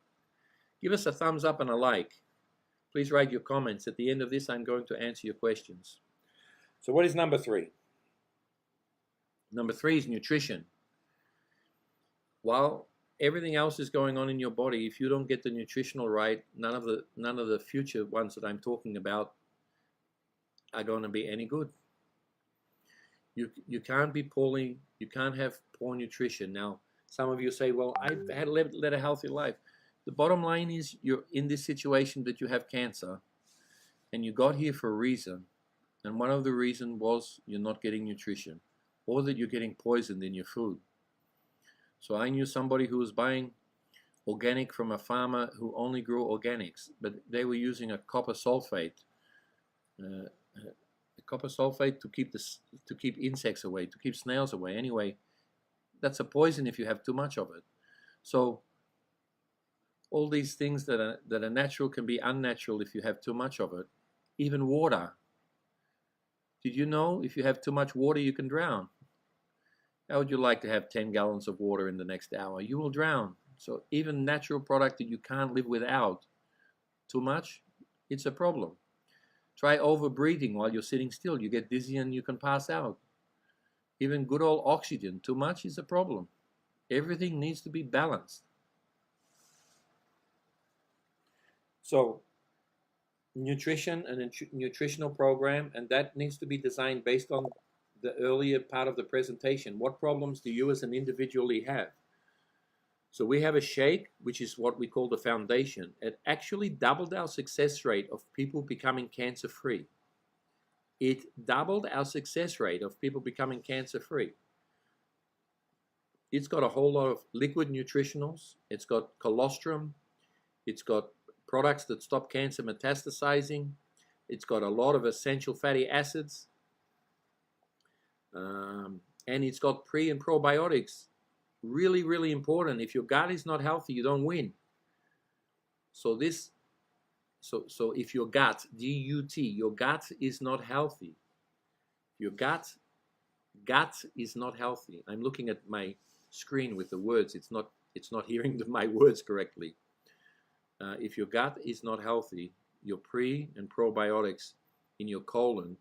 Give us a thumbs up and a like. Please write your comments. At the end of this, I'm going to answer your questions. So what is number 3? Number 3 is nutrition. While everything else is going on in your body, if you don't get the nutritional right, none of the future ones that I'm talking about are going to be any good. You can't be poorly, you can't have poor nutrition. Now, some of you say, well, I've had led a healthy life. The bottom line is you're in this situation that you have cancer, and you got here for a reason. And one of the reasons was you're not getting nutrition, or that you're getting poisoned in your food. So I knew somebody who was buying organic from a farmer who only grew organics, but they were using a copper sulfate. Copper sulfate to keep insects away, to keep snails away. Anyway, that's a poison if you have too much of it. So all these things that are natural can be unnatural if you have too much of it. Even water. Did you know if you have too much water you can drown? How would you like to have 10 gallons of water in the next hour? You will drown. So even natural product that you can't live without, too much, it's a problem. Try over-breathing while you're sitting still. You get dizzy and you can pass out. Even good old oxygen, too much is a problem. Everything needs to be balanced. So, nutrition and a nutritional program, and that needs to be designed based on the earlier part of the presentation. What problems do you as an individual have? So we have a shake, which is what we call the foundation. It actually doubled our success rate of people becoming cancer-free. It doubled our success rate of people becoming cancer-free. It's got a whole lot of liquid nutritionals. It's got colostrum. It's got products that stop cancer metastasizing. It's got a lot of essential fatty acids. And it's got pre and probiotics. Really, really important. If your gut is not healthy, you don't win. So if your gut, G-U-T, your gut is not healthy. Your gut is not healthy. I'm looking at my screen with the words. It's not hearing my words correctly. If your gut is not healthy, your pre and probiotics in your colon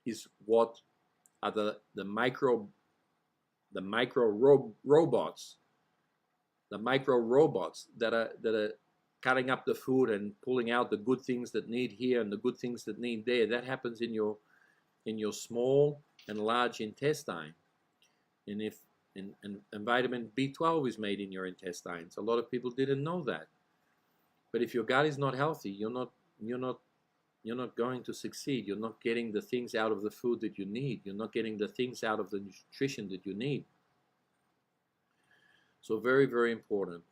is what are the micro robots that are cutting up the food and pulling out the good things that need here and the good things that need there. That happens in your small and large intestine. And and vitamin B12 is made in your intestines. A lot of people didn't know that. But if your gut is not healthy, you're not going to succeed. You're not getting the things out of the food that you need. You're not getting the things out of the nutrition that you need. So very, very important.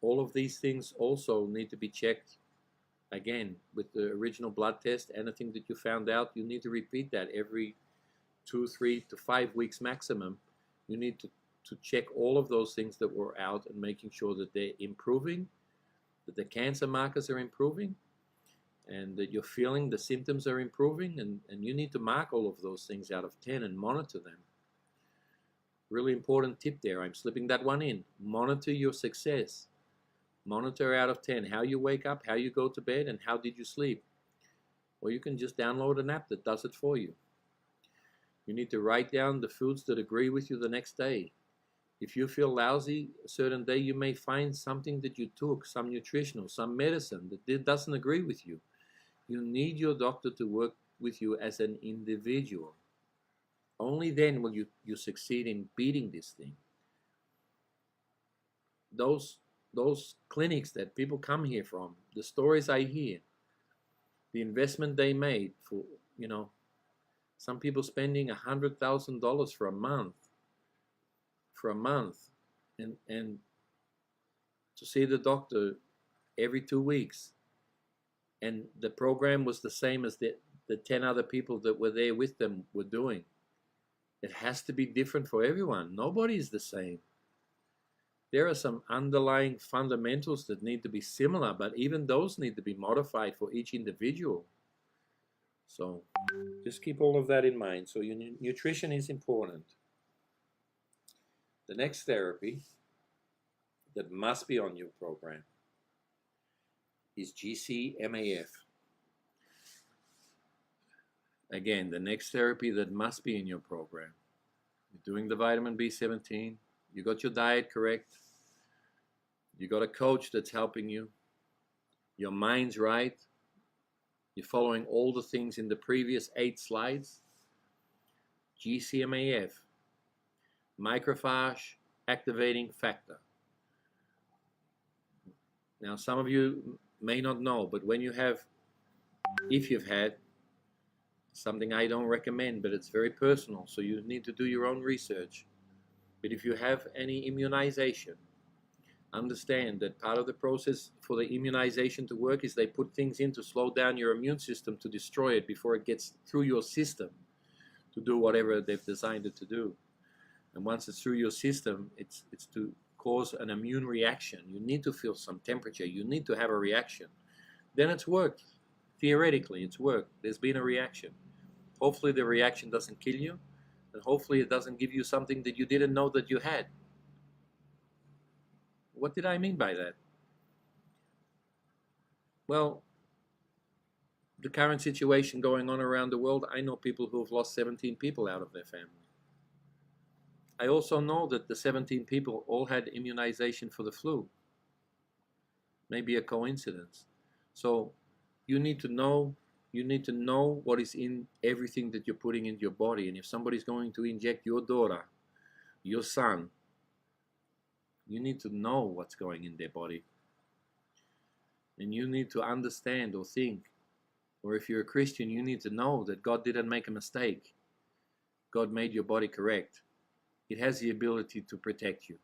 All of these things also need to be checked again with the original blood test. Anything that you found out, you need to repeat that every 2, 3 to 5 weeks maximum. You need to check all of those things that were out and making sure that they're improving, that the cancer markers are improving, and that you're feeling the symptoms are improving, and you need to mark all of those things out of 10 and monitor them. Really important tip there. I'm slipping that one in. Monitor your success. Monitor out of 10 how you wake up, how you go to bed, and how did you sleep. Or you can just download an app that does it for you. You need to write down the foods that agree with you the next day. If you feel lousy a certain day, you may find something that you took, some nutritional, some medicine that doesn't agree with you. You need your doctor to work with you as an individual. Only then will you succeed in beating this thing. Those clinics that people come here from, the stories I hear, the investment they made for, some people spending $100,000 for a month, and to see the doctor every 2 weeks, and the program was the same as the 10 other people that were there with them were doing. It has to be different for everyone. Nobody is the same. There are some underlying fundamentals that need to be similar, but even those need to be modified for each individual. So just keep all of that in mind. So your nutrition is important. The next therapy that must be on your program is GcMAF. Again, the next therapy that must be in your program. You're doing the vitamin B17. You got your diet correct. You got a coach that's helping you. Your mind's right. You're following all the things in the previous 8 slides. GcMAF, macrophage activating factor. Now, some of you may not know, but if you've had something I don't recommend, but it's very personal, so you need to do your own research. But if you have any immunization, understand that part of the process for the immunization to work is they put things in to slow down your immune system to destroy it before it gets through your system to do whatever they've designed it to do. And once it's through your system, it's to cause an immune reaction. You need to feel some temperature. You need to have a reaction. Then it's worked. Theoretically, it's worked. There's been a reaction. Hopefully the reaction doesn't kill you, and hopefully it doesn't give you something that you didn't know that you had. What did I mean by that? Well, the current situation going on around the world, I know people who have lost 17 people out of their family. I also know that the 17 people all had immunization for the flu. Maybe a coincidence. So you need to know what is in everything that you're putting into your body. And if somebody's going to inject your daughter, your son, you need to know what's going in their body. And you need to understand or think, or if you're a Christian, you need to know that God didn't make a mistake. God made your body correct. It has the ability to protect you.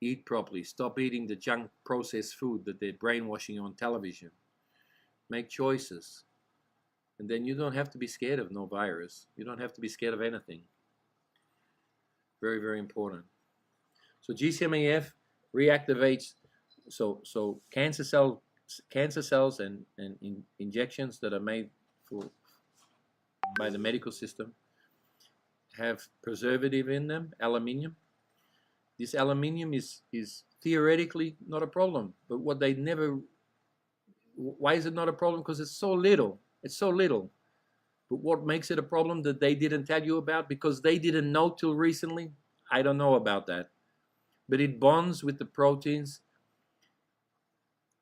Eat properly. Stop eating the junk processed food that they're brainwashing you on television. Make choices. And then you don't have to be scared of no virus. You don't have to be scared of anything. Very, very important. So GcMAF reactivates so cancer cells and injections that are made by the medical system have preservative in them, aluminium. This aluminium is theoretically not a problem, but why is it not a problem? Because it's so little. It's so little. But what makes it a problem that they didn't tell you about because they didn't know till recently? I don't know about that. But it bonds with the proteins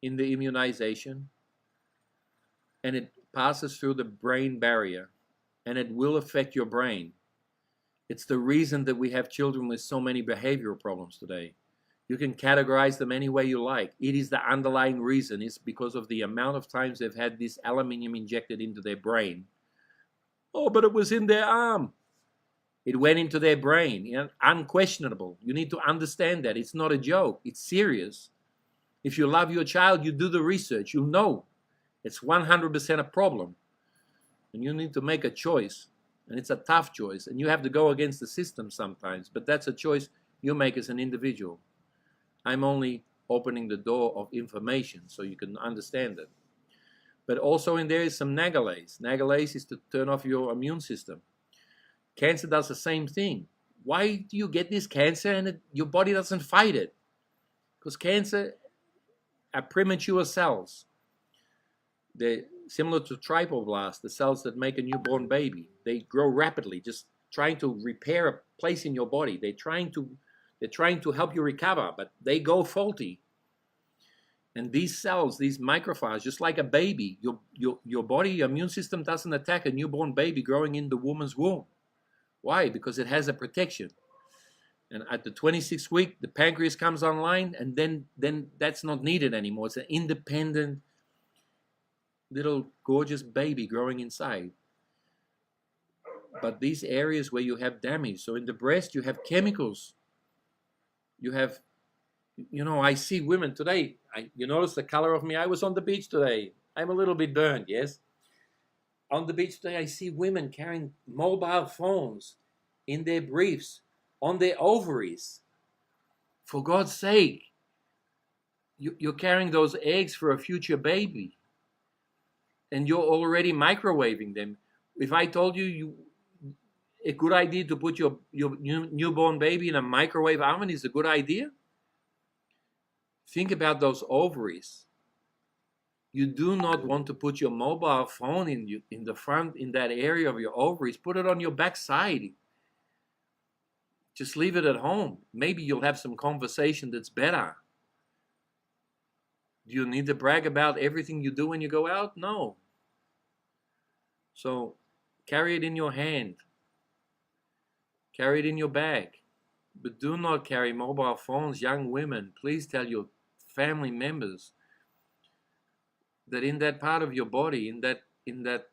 in the immunization, and it passes through the brain barrier, and it will affect your brain. It's the reason that we have children with so many behavioral problems today. You can categorize them any way you like. It is the underlying reason. It's because of the amount of times they've had this aluminium injected into their brain. Oh, but it was in their arm. It went into their brain. Unquestionable. You need to understand that. It's not a joke. It's serious. If you love your child, you do the research. You know it's 100% a problem. And you need to make a choice. And it's a tough choice. And you have to go against the system sometimes. But that's a choice you make as an individual. I'm only opening the door of information so you can understand it. But also in there is some nagalase. Nagalase is to turn off your immune system. Cancer does the same thing. Why do you get this cancer and your body doesn't fight it? Because cancer are premature cells. They're similar to triploblasts, the cells that make a newborn baby. They grow rapidly, just trying to repair a place in your body. They're trying to They're trying to help you recover, but they go faulty. And these cells, these microphiles, just like a baby, your body, your immune system doesn't attack a newborn baby growing in the woman's womb. Why? Because it has a protection. And at the 26th week, the pancreas comes online, and then that's not needed anymore. It's an independent little gorgeous baby growing inside. But these areas where you have damage, so in the breast you have chemicals. You have, I see women today. You notice the color of me? I was on the beach today. I'm a little bit burned, yes? On the beach today, I see women carrying mobile phones in their briefs, on their ovaries. For God's sake, you're carrying those eggs for a future baby. And you're already microwaving them. If I told you a good idea to put your newborn baby in a microwave oven is a good idea, think about those ovaries. You do not want to put your mobile phone in the front, in that area of your ovaries. Put it on your backside. Just leave it at home. Maybe you'll have some conversation that's better. Do you need to brag about everything you do when you go out? No. So carry it in your hand. Carry it in your bag. But do not carry mobile phones. Young women, please tell your family members that in that part of your body, in that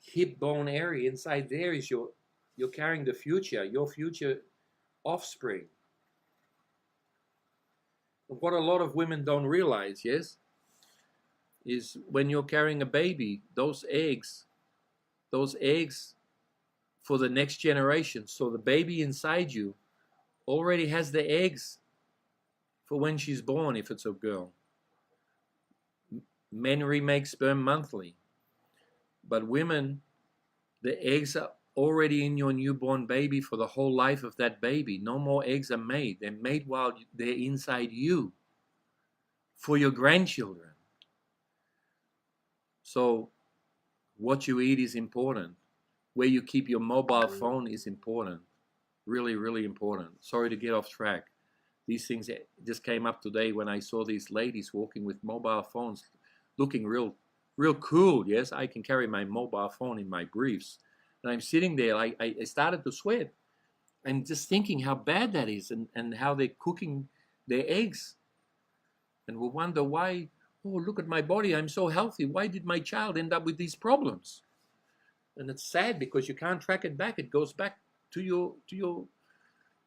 hip bone area, inside there is you're carrying the future, your future offspring. What a lot of women don't realize, yes, is when you're carrying a baby, those eggs for the next generation. So the baby inside you already has the eggs for when she's born, if it's a girl. Men remake sperm monthly, but women, the eggs are already in your newborn baby for the whole life of that baby. No more eggs are made. They're made while they're inside you for your grandchildren. So what you eat is important. Where you keep your mobile phone is important. Really, really important. Sorry to get off track. These things just came up today when I saw these ladies walking with mobile phones, looking real cool. Yes, I can carry my mobile phone in my briefs. And I'm sitting there, I started to sweat. I'm just thinking how bad that is, and how they're cooking their eggs. And we wonder why, oh, look at my body, I'm so healthy. Why did my child end up with these problems? And it's sad because you can't track it back. It goes back to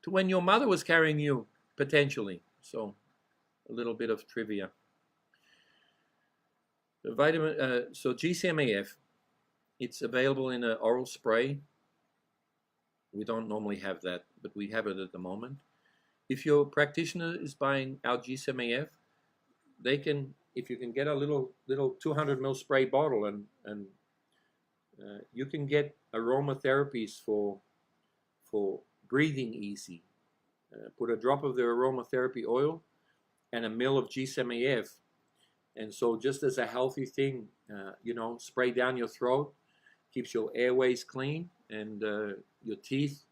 when your mother was carrying you, potentially. So a little bit of trivia. The so GcMAF, it's available in an oral spray. We don't normally have that, but we have it at the moment. If your practitioner is buying our GcMAF, they can, if you can get a little 200 ml spray bottle, and you can get aromatherapies for breathing easy. Put a drop of the aromatherapy oil and a ml of GcMAF, and so just as a healthy thing, spray down your throat, keeps your airways clean, and your teeth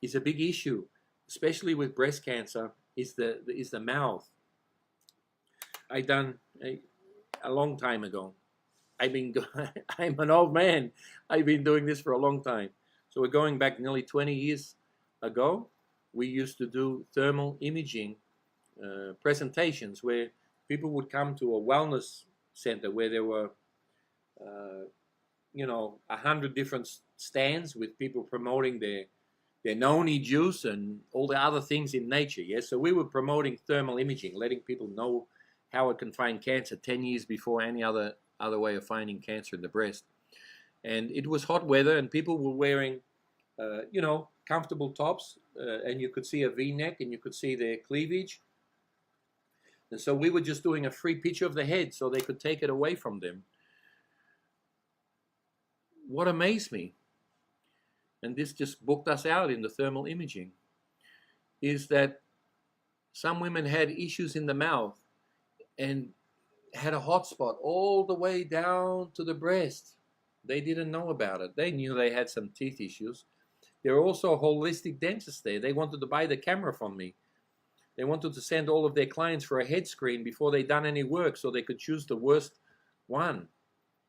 is a big issue, especially with breast cancer. Is the mouth. I done a long time ago. I'm an old man. I've been doing this for a long time. So we're going back nearly 20 years ago. We used to do thermal imaging presentations where people would come to a wellness center where there were 100 different stands with people promoting their noni juice and all the other things in nature. Yes, so we were promoting thermal imaging, letting people know how it can find cancer 10 years before any other way of finding cancer in the breast. And it was hot weather, and people were wearing comfortable tops, and you could see a V-neck, and you could see their cleavage. And so we were just doing a free picture of the head so they could take it away from them. What amazed me, and this just booked us out in the thermal imaging, is that some women had issues in the mouth and had a hot spot all the way down to the breast. They didn't know about it. They knew they had some teeth issues, There are also holistic dentists there. They wanted to buy the camera from me. They wanted to send all of their clients for a head screen before they done any work so they could choose the worst one,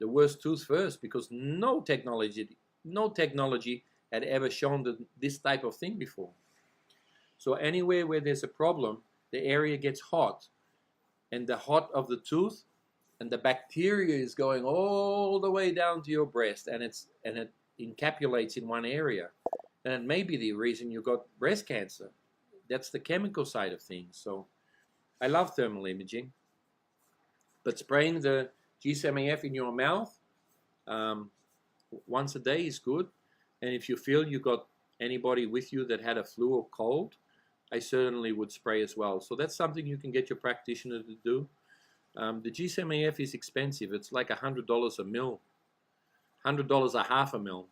the worst tooth first, because no technology had ever shown this type of thing before. So anywhere where there's a problem, the area gets hot, and the hot of the tooth and the bacteria is going all the way down to your breast, and it encapsulates in one area. And it may be the reason you got breast cancer. That's the chemical side of things. So I love thermal imaging, but spraying the GcMAF in your mouth once a day is good. And if you feel you got anybody with you that had a flu or cold, I certainly would spray as well. So that's something you can get your practitioner to do. The GcMAF is expensive. It's like $100 a mil, $100 a half a mil.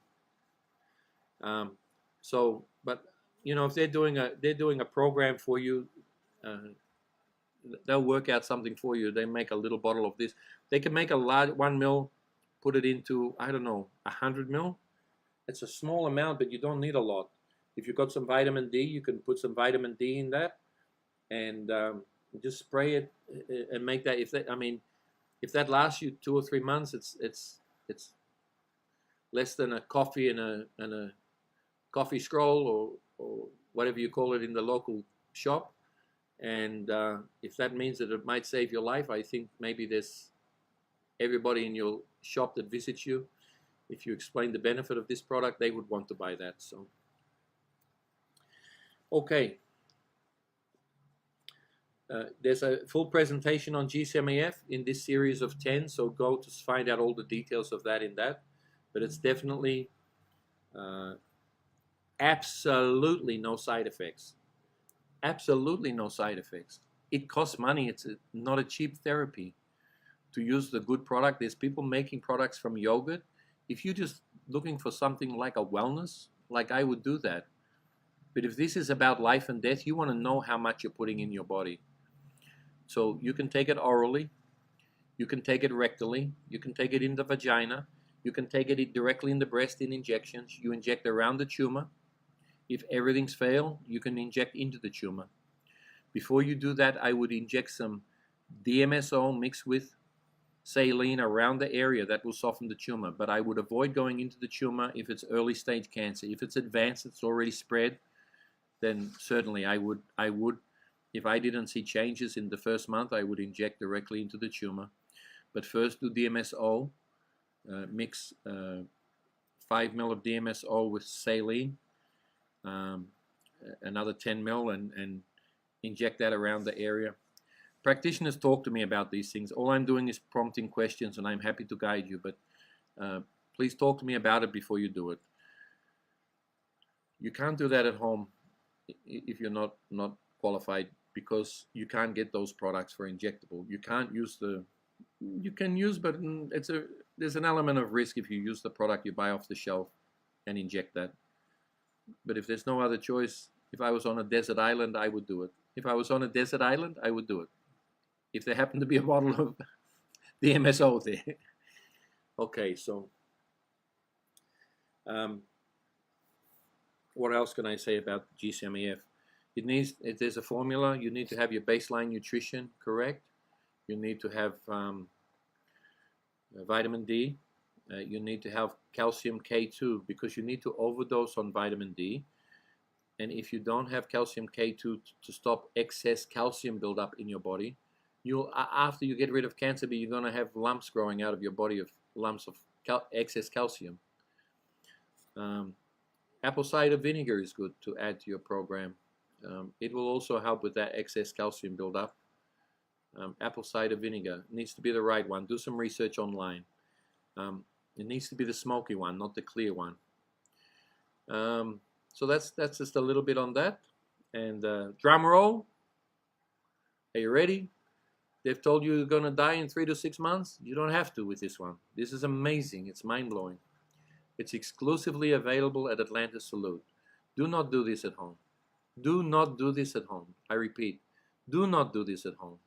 But you know, if they're doing a program for you, they'll work out something for you. They make a little bottle of this. They can make a large 1 mil, put it into, I don't know, 100 mil. It's a small amount, but you don't need a lot. If you've got some vitamin D, you can put some vitamin D in that, and just spray it and make that. If that lasts you 2 or 3 months, it's less than a coffee and a coffee scroll or whatever you call it in the local shop. And if that means that it might save your life, I think maybe there's everybody in your shop that visits you, if you explain the benefit of this product, they would want to buy that. So, okay. There's a full presentation on GcMAF in this series of 10, so go to find out all the details of that in that. But it's definitely absolutely no side effects. Absolutely no side effects. It costs money. It's not a cheap therapy to use the good product. There's people making products from yogurt. If you're just looking for something like a wellness, like I would do that. But if this is about life and death, you want to know how much you're putting in your body. So you can take it orally, you can take it rectally, you can take it in the vagina, you can take it directly in the breast in injections. You inject around the tumor. If everything's failed, you can inject into the tumor. Before you do that, I would inject some DMSO mixed with saline around the area. That will soften the tumor. But I would avoid going into the tumor if it's early stage cancer. If it's advanced, it's already spread, then certainly I would, if I didn't see changes in the first month, I would inject directly into the tumor. But first do DMSO, mix 5 ml of DMSO with saline, another 10 ml, and inject that around the area. Practitioners talk to me about these things. All I'm doing is prompting questions, and I'm happy to guide you, but please talk to me about it before you do it. You can't do that at home if you're not qualified, because you can't get those products for injectable. You can't use you can use, but there's an element of risk if you use the product you buy off the shelf and inject that. But if there's no other choice, if I was on a desert island, I would do it. If I was on a desert island, I would do it. If there happened to be a bottle of DMSO there. Okay, so what else can I say about GcMAF? There's a formula. You need to have your baseline nutrition correct. You need to have vitamin D. You need to have calcium K2, because you need to overdose on vitamin D. And if you don't have calcium K2 to stop excess calcium buildup in your body, after you get rid of cancer, you're going to have lumps growing out of your body, of lumps of excess calcium. Apple cider vinegar is good to add to your program. It will also help with that excess calcium buildup. Apple cider vinegar needs to be the right one. Do some research online. It needs to be the smoky one, not the clear one. So that's just a little bit on that. And drum roll. Are you ready? They've told you you're going to die in 3 to 6 months. You don't have to with this one. This is amazing. It's mind-blowing. It's exclusively available at Atlantis Salute. Do not do this at home. Do not do this at home. I repeat, do not do this at home.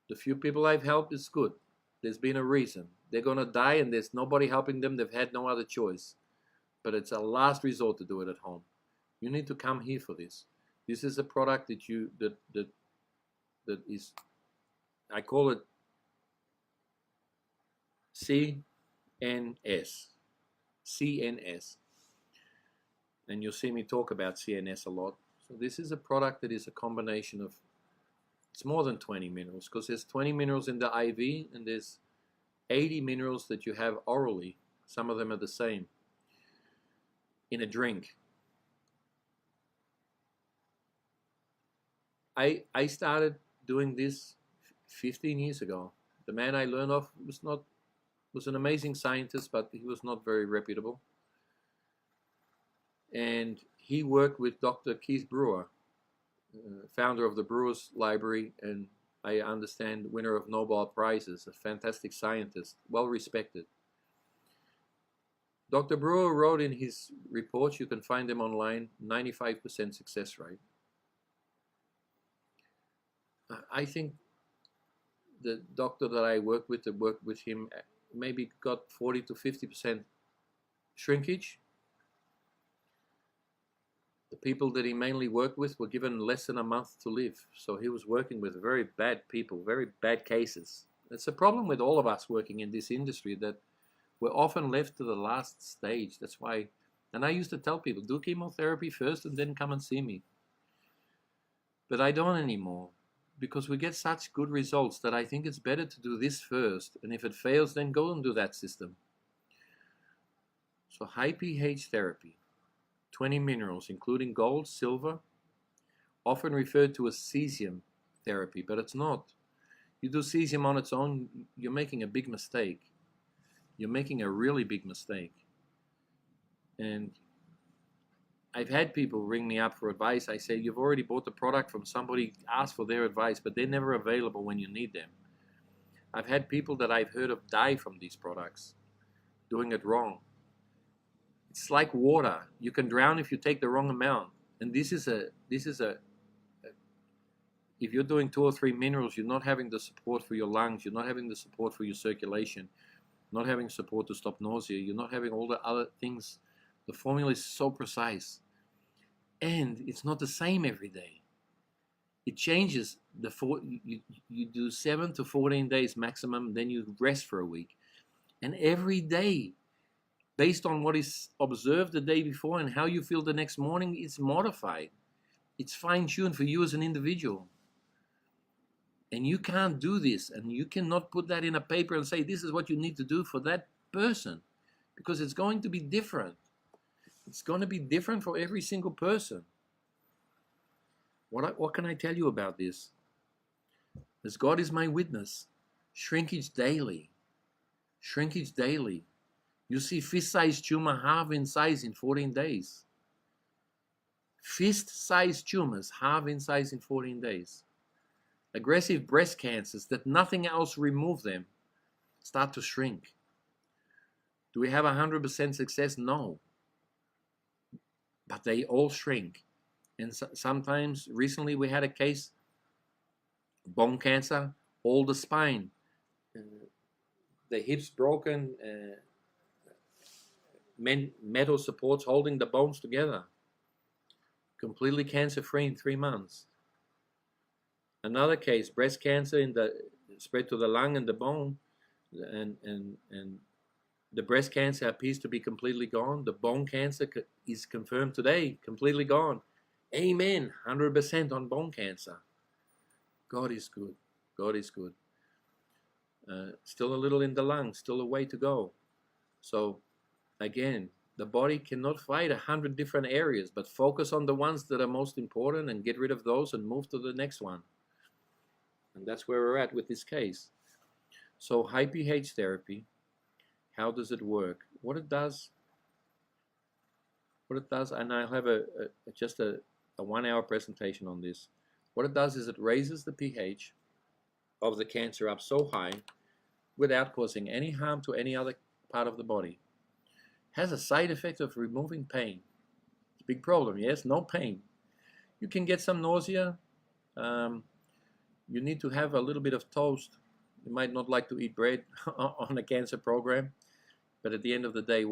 The few people I've helped is good. There's been a reason. They're going to die and there's nobody helping them. They've had no other choice. but it's a last resort to do it at home. You need to come here for this. This is a product that is, I call it CNS. CNS. And you'll see me talk about CNS a lot. So this is a product that is a combination of, it's more than 20 minerals, because there's 20 minerals in the IV and there's 80 minerals that you have orally. Some of them are the same in a drink. I started doing this 15 years ago. The man I learned of was an amazing scientist, but he was not very reputable. And he worked with Dr. Keith Brewer, founder of the Brewers Library, and I understand winner of Nobel Prizes, a fantastic scientist, well respected. Dr. Brewer wrote in his reports, you can find them online, 95% success rate. I think the doctor that I worked with him, maybe got 40 to 50% shrinkage. The people that he mainly worked with were given less than a month to live. So he was working with very bad people, very bad cases. It's a problem with all of us working in this industry, that we're often left to the last stage. That's why, and I used to tell people, do chemotherapy first and then come and see me. But I don't anymore, because we get such good results that I think it's better to do this first. And if it fails, then go and do that system. So high pH therapy, 20 minerals, including gold, silver, often referred to as cesium therapy, but it's not. You do cesium on its own, you're making a big mistake. You're making a really big mistake. And I've had people ring me up for advice. I say, you've already bought the product from somebody, ask for their advice, but they're never available when you need them. I've had people that I've heard of die from these products, doing it wrong. It's like water. You can drown if you take the wrong amount. And if you're doing 2 or 3 minerals, you're not having the support for your lungs, you're not having the support for your circulation, not having support to stop nausea, you're not having all the other things. The formula is so precise. And it's not the same every day. It changes. You do 7 to 14 days maximum, then you rest for a week. And every day, based on what is observed the day before and how you feel the next morning, it's modified. It's fine-tuned for you as an individual. And you can't do this, and you cannot put that in a paper and say, this is what you need to do for that person, because it's going to be different. It's going to be different for every single person. What can I tell you about this? As God is my witness, shrinkage daily. Shrinkage daily. You see fist-sized tumor halve in size in 14 days. Fist-sized tumors halve in size in 14 days. Aggressive breast cancers that nothing else remove them start to shrink. Do we have 100% success? No. But they all shrink. And sometimes, recently we had a case, bone cancer, all the spine, the hips broken, metal supports holding the bones together. Completely cancer-free in 3 months. Another case, breast cancer spread to the lung and the bone, and the breast cancer appears to be completely gone. The bone cancer is confirmed today, completely gone. Amen, 100% on bone cancer. God is good. God is good. Still a little in the lung, still a way to go. So, again, the body cannot fight 100 different areas, but focus on the ones that are most important and get rid of those and move to the next one. And that's where we're at with this case. So high pH therapy, how does it work? What it does, and I'll have just a 1-hour presentation on this. What it does is it raises the pH of the cancer up so high without causing any harm to any other part of the body. Has a side effect of removing pain. It's a big problem, yes, no pain. You can get some nausea. You need to have a little bit of toast. You might not like to eat bread on a cancer program, but at the end of the day,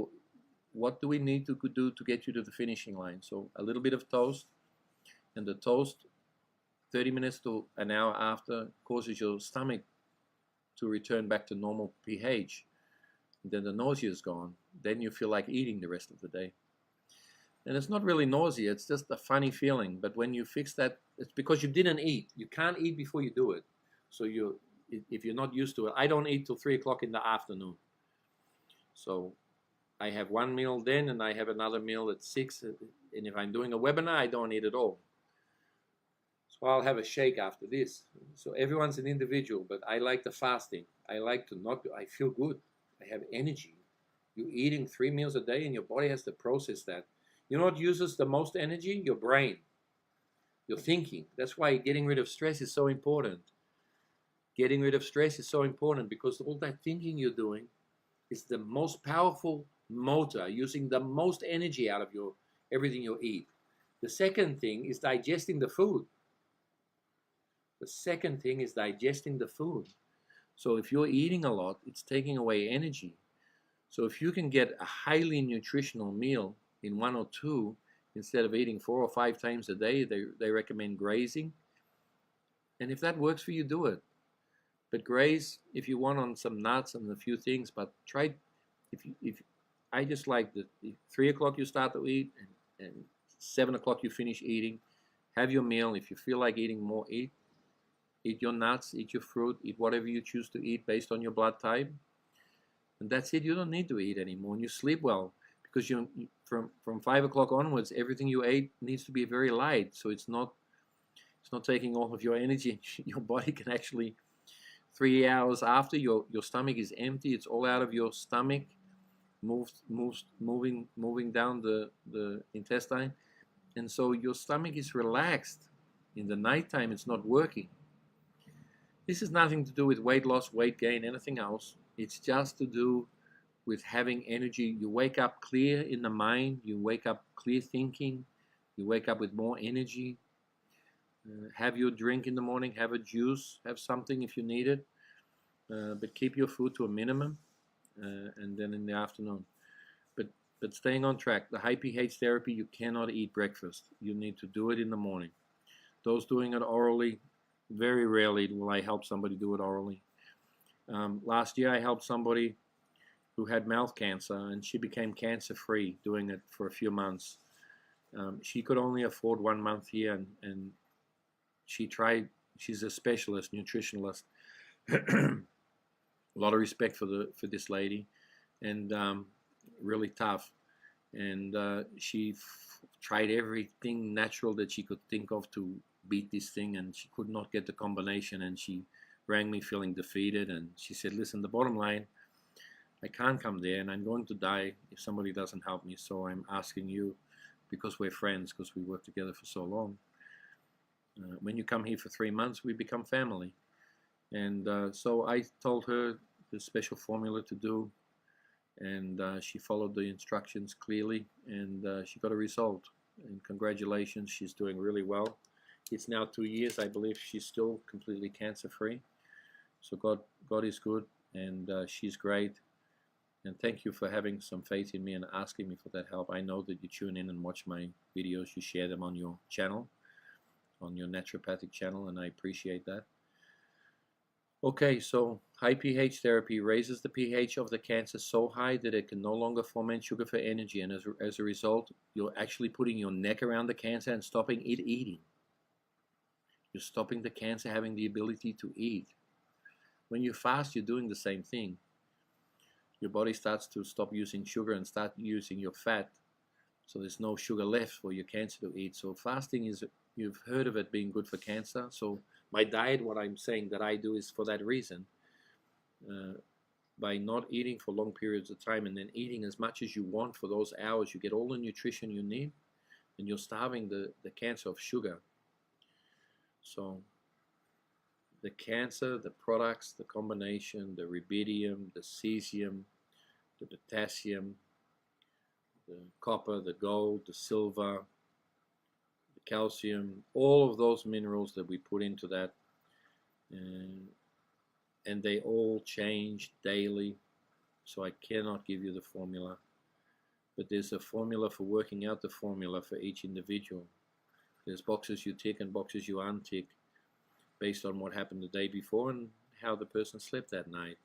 what do we need to do to get you to the finishing line? So a little bit of toast, and the toast 30 minutes to an hour after causes your stomach to return back to normal pH. Then the nausea is gone. Then you feel like eating the rest of the day. And it's not really nausea, it's just a funny feeling. But when you fix that, it's because you didn't eat. You can't eat before you do it. So if you're not used to it, I don't eat till 3 o'clock in the afternoon. So I have one meal then, and I have another meal at 6. And if I'm doing a webinar, I don't eat at all. So I'll have a shake after this. So everyone's an individual, but I like the fasting. I like to not, I feel good. I have energy. You're eating 3 meals a day, and your body has to process that. You know what uses the most energy? Your brain. Your thinking. That's why getting rid of stress is so important. Getting rid of stress is so important because all that thinking you're doing is the most powerful motor, using the most energy out of everything you eat. The second thing is digesting the food. The second thing is digesting the food. So if you're eating a lot, it's taking away energy. So if you can get a highly nutritional meal in 1 or 2, instead of eating 4 or 5 times a day, they recommend grazing. And if that works for you, do it. But graze if you want on some nuts and a few things, but try, if I just like the 3 o'clock you start to eat, and 7 o'clock you finish eating. Have your meal. If you feel like eating more, eat your nuts, eat your fruit, eat whatever you choose to eat based on your blood type. And that's it. You don't need to eat anymore. And you sleep well, because from 5 o'clock onwards, everything you ate needs to be very light. So it's not taking all of your energy. Your body can actually, 3 hours after your stomach is empty, it's all out of your stomach, moving down the intestine. And so your stomach is relaxed. In the nighttime, it's not working. This has nothing to do with weight loss, weight gain, anything else. It's just to do with having energy. You wake up clear in the mind. You wake up clear thinking. You wake up with more energy. Have your drink in the morning. Have a juice. Have something if you need it. But keep your food to a minimum. And then in the afternoon. But staying on track. The high pH therapy, you cannot eat breakfast. You need to do it in the morning. Those doing it orally, very rarely will I help somebody do it orally. Last year I helped somebody who had mouth cancer, and she became cancer-free doing it for a few months. She could only afford 1 month here, and she tried. She's a specialist nutritionalist. A lot of respect for this lady, and really tough. And she tried everything natural that she could think of to beat this thing, and she could not get the combination. And she rang me feeling defeated, and she said, listen, the bottom line, I can't come there, and I'm going to die if somebody doesn't help me. So I'm asking you, because we're friends, because we worked together for so long. When you come here for 3 months, we become family. And so I told her the special formula to do, and she followed the instructions clearly, and she got a result. And congratulations, she's doing really well. It's now 2 years. I believe she's still completely cancer-free. So God is good, and she's great. And thank you for having some faith in me and asking me for that help. I know that you tune in and watch my videos. You share them on your channel, on your naturopathic channel, and I appreciate that. Okay, so high pH therapy raises the pH of the cancer so high that it can no longer ferment sugar for energy. And as a result, you're actually putting your neck around the cancer and stopping it eating. You're stopping the cancer having the ability to eat. When you fast, you're doing the same thing. Your body starts to stop using sugar and start using your fat. So there's no sugar left for your cancer to eat. So fasting is, you've heard of it being good for cancer. So my diet, what I'm saying that I do is for that reason. By not eating for long periods of time and then eating as much as you want for those hours, you get all the nutrition you need, and you're starving the cancer of sugar. So the cancer, the products, the combination, the rubidium, the cesium, the potassium, the copper, the gold, the silver, the calcium, all of those minerals that we put into that, and they all change daily, so I cannot give you the formula. but there's a formula for working out the formula for each individual. There's boxes you tick and boxes you untick based on what happened the day before and how the person slept that night.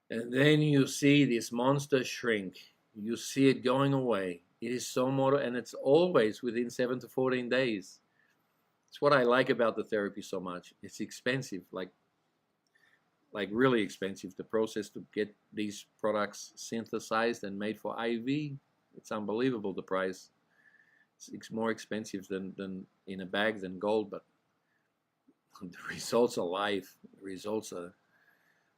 And then you see this monster shrink. You see it going away. It is so motor, and it's always within 7 to 14 days. It's what I like about the therapy so much. It's expensive, like really expensive. The process to get these products synthesized and made for IV, it's unbelievable, the price. It's more expensive than in a bag than gold, but the results are life. The results are,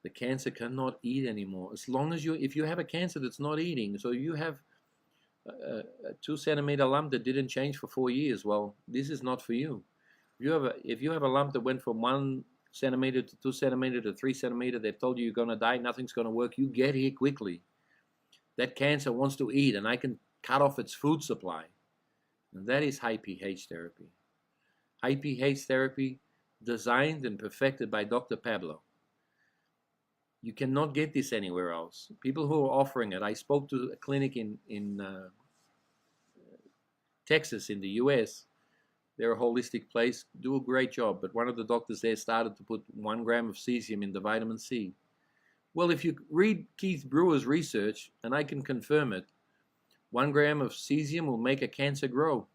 the cancer cannot eat anymore. As long as if you have a cancer that's not eating, so you have a 2 centimeter lump that didn't change for 4 years, well, this is not for you. If you have a lump that went from 1 centimeter to 2 centimeter to 3 centimeter, they've told you you're going to die, nothing's going to work, you get here quickly. That cancer wants to eat, and I can cut off its food supply. And that is high pH therapy. High pH therapy designed and perfected by Dr. Pablo. You cannot get this anywhere else. People who are offering it, I spoke to a clinic in Texas in the US. They're a holistic place, do a great job, but one of the doctors there started to put 1 gram of cesium in the vitamin C. Well, if you read Keith Brewer's research, and I can confirm it, 1 gram of cesium will make a cancer grow.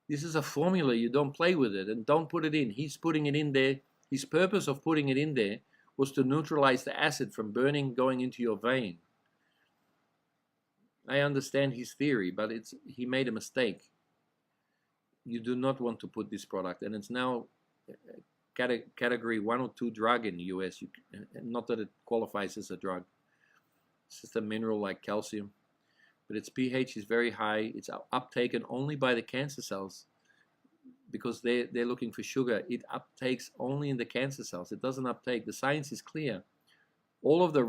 This is a formula. You don't play with it, and don't put it in. He's putting it in there. His purpose of putting it in there was to neutralize the acid from burning going into your vein. I understand his theory, but he made a mistake. You do not want to put this product, and it's now category 1 or 2 drug in the US. Not that it qualifies as a drug. It's just a mineral like calcium. But its pH is very high. It's uptaken only by the cancer cells because they're looking for sugar. It uptakes only in the cancer cells. It doesn't uptake. The science is clear. All of the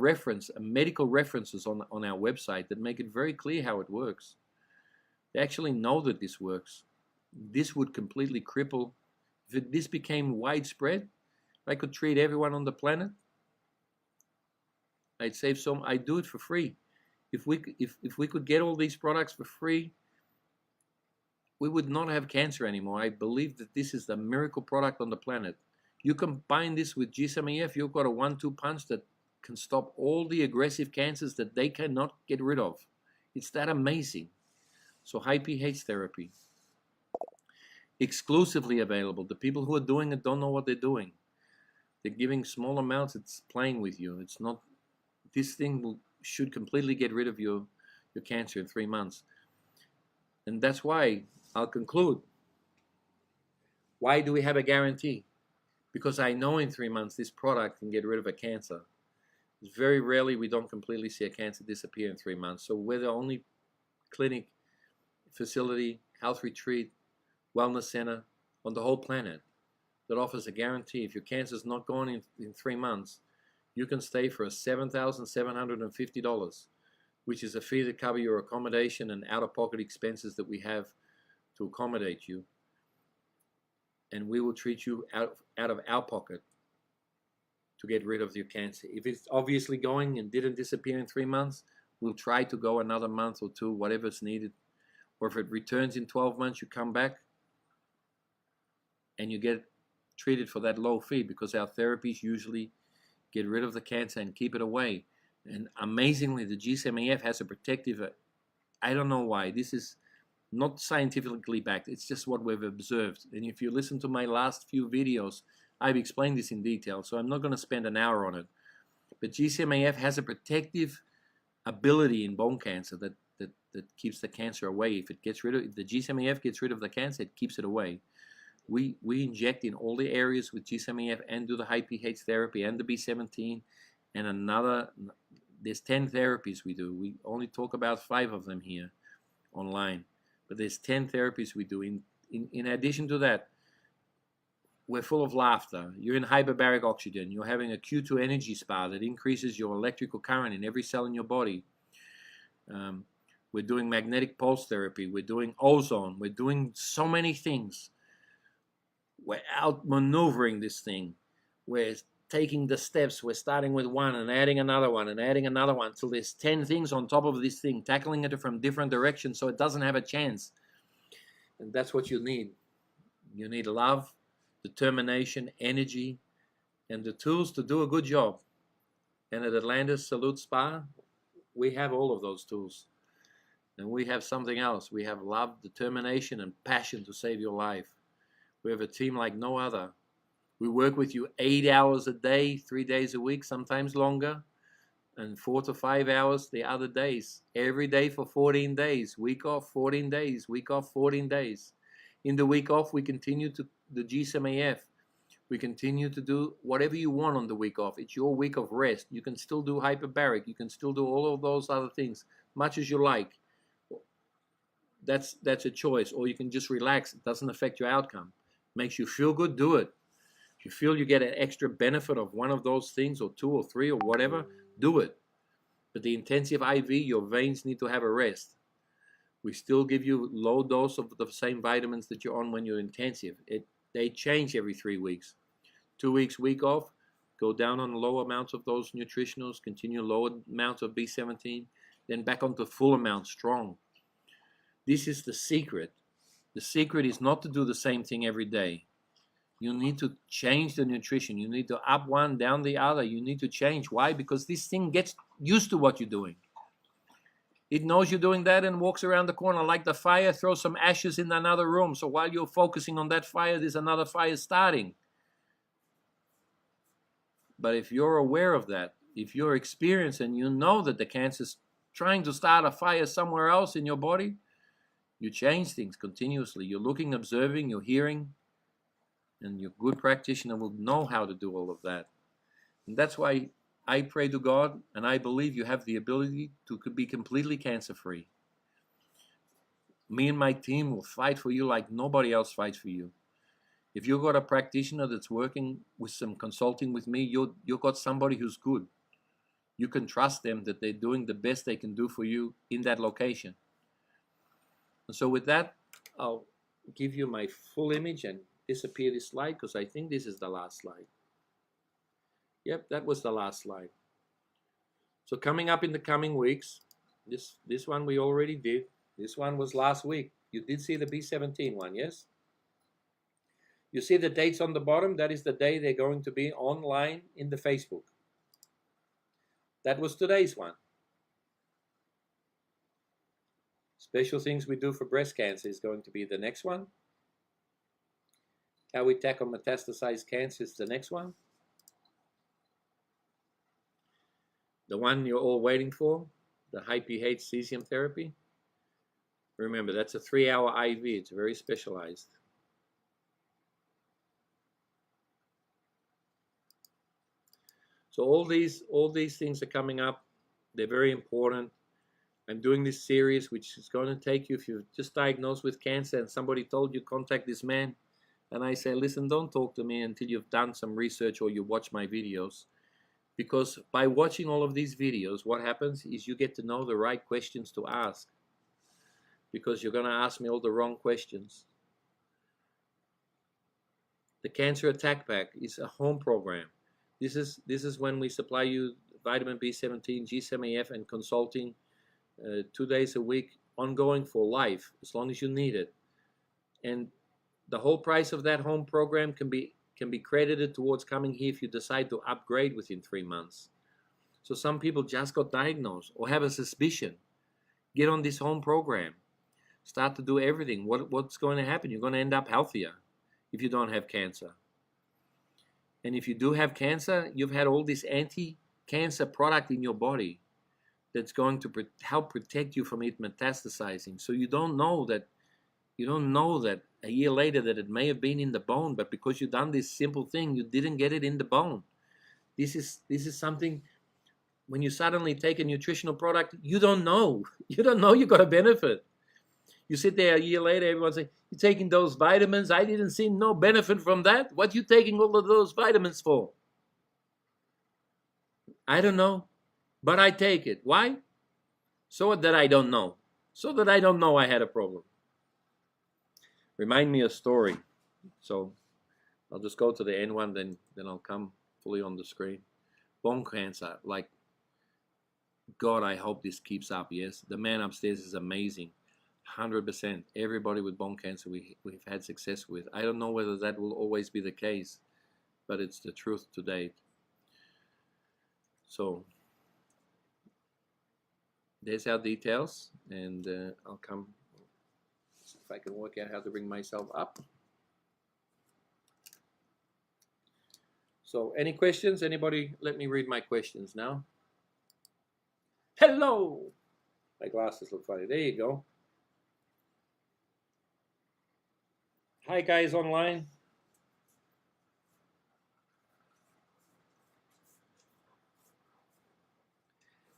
medical references on our website that make it very clear how it works. They actually know that this works. This would completely cripple. If this became widespread, if I could treat everyone on the planet, I'd save some. I'd do it for free. If we could get all these products for free, we would not have cancer anymore. I believe that this is the miracle product on the planet. You combine this with GcMAF, you've got a 1-2 punch that can stop all the aggressive cancers that they cannot get rid of. It's that amazing. So high pH therapy, exclusively available. The people who are doing it don't know what they're doing. They're giving small amounts. It's playing with you. It's not. This thing should completely get rid of your cancer in 3 months. And that's why I'll conclude. Why do we have a guarantee? Because I know in 3 months this product can get rid of a cancer. It's very rarely we don't completely see a cancer disappear in 3 months. So we're the only clinic, facility, health retreat, wellness center on the whole planet that offers a guarantee. If your cancer is not gone in 3 months, you can stay for $7,750, which is a fee to cover your accommodation and out-of-pocket expenses that we have to accommodate you. And we will treat you out of our pocket to get rid of your cancer. If it's obviously going and didn't disappear in 3 months, we'll try to go another month or 2, whatever's needed. Or if it returns in 12 months, you come back and you get treated for that low fee, because our therapies usually get rid of the cancer and keep it away. And amazingly, the GcMAF has a protective, I don't know why, this is not scientifically backed, it's just what we've observed. And if you listen to my last few videos, I've explained this in detail, so I'm not going to spend an hour on it. But GcMAF has a protective ability in bone cancer that keeps the cancer away. If the GcMAF gets rid of the cancer, it keeps it away. We inject in all the areas with GcMAF and do the high pH therapy and the B17 and there's 10 therapies we do. We only talk about 5 of them here online, but there's 10 therapies we do. In addition to that, we're full of laughter. You're in hyperbaric oxygen. You're having a Q2 energy spa that increases your electrical current in every cell in your body. We're doing magnetic pulse therapy. We're doing ozone. We're doing so many things. We're outmaneuvering this thing. We're taking the steps. We're starting with one and adding another one and adding another one till there's 10 things on top of this thing, tackling it from different directions so it doesn't have a chance. And that's what you need. You need love, determination, energy, and the tools to do a good job. And at Atlantis Salute Spa, we have all of those tools. And we have something else. We have love, determination, and passion to save your life. We have a team like no other. We work with you 8 hours a day, 3 days a week, sometimes longer, and 4 to 5 hours the other days. Every day for 14 days. Week off, 14 days. Week off, 14 days. In the week off, we continue to the GcMAF. We continue to do whatever you want on the week off. It's your week of rest. You can still do hyperbaric. You can still do all of those other things, much as you like. That's a choice. Or you can just relax. It doesn't affect your outcome. Makes you feel good, do it. If you feel you get an extra benefit of one of those things, or 2 or 3 or whatever, do it. But the intensive IV, your veins need to have a rest. We still give you low dose of the same vitamins that you're on when you're intensive. They change every 3 weeks. 2 weeks, week off, go down on low amounts of those nutritionals, continue low amounts of B17, then back onto full amounts, strong. This is the secret. The secret is not to do the same thing every day. You need to change the nutrition. You need to up one, down the other. You need to change. Why? Because this thing gets used to what you're doing. It knows you're doing that and walks around the corner like the fire, throws some ashes in another room. So while you're focusing on that fire, there's another fire starting. But if you're aware of that, if you're experienced and you know that the cancer is trying to start a fire somewhere else in your body, you change things continuously. You're looking, observing, you're hearing, and your good practitioner will know how to do all of that. And that's why I pray to God, and I believe you have the ability to be completely cancer-free. Me and my team will fight for you like nobody else fights for you. If you've got a practitioner that's working with some consulting with me, you've got somebody who's good. You can trust them that they're doing the best they can do for you in that location. And so with that, I'll give you my full image and disappear this slide because I think this is the last slide. Yep, that was the last slide. So coming up in the coming weeks, this one we already did. This one was last week. You did see the B17 one, yes? You see the dates on the bottom? That is the day they're going to be online in the Facebook. That was today's one. Special things we do for breast cancer is going to be the next one. How we tackle metastasized cancer is the next one. The one you're all waiting for, the high pH cesium therapy. Remember, that's a 3-hour IV. It's very specialized. So all these things are coming up. They're very important. I'm doing this series, which is going to take you, if you're just diagnosed with cancer and somebody told you, contact this man. And I say, listen, don't talk to me until you've done some research or you watch my videos. Because by watching all of these videos, what happens is you get to know the right questions to ask. Because you're going to ask me all the wrong questions. The Cancer Attack Pack is a home program. This is when we supply you vitamin B17, GcMAF, and consulting 2 days a week, ongoing for life, as long as you need it. And the whole price of that home program can be credited towards coming here if you decide to upgrade within 3 months. So some people just got diagnosed or have a suspicion. Get on this home program. Start to do everything. What's going to happen? You're going to end up healthier if you don't have cancer. And if you do have cancer, you've had all this anti-cancer product in your body that's going to help protect you from it metastasizing. So you don't know that a year later that it may have been in the bone, but because you've done this simple thing, you didn't get it in the bone. This is something, when you suddenly take a nutritional product, you don't know. You don't know you got a benefit. You sit there a year later, everyone's saying, you're taking those vitamins, I didn't see no benefit from that. What you taking all of those vitamins for? I don't know, but I take it. Why? So that I don't know. So that I don't know I had a problem. Remind me a story. So I'll just go to the end one, then I'll come fully on the screen. Bone cancer, like, God, I hope this keeps up. Yes, the man upstairs is amazing. 100%. Everybody with bone cancer we've had success with. I don't know whether that will always be the case, but it's the truth to date. So there's our details, and I'll come see if I can work out how to bring myself up. So any questions? Anybody? Let me read my questions now. Hello! My glasses look funny. There you go. Hi guys online.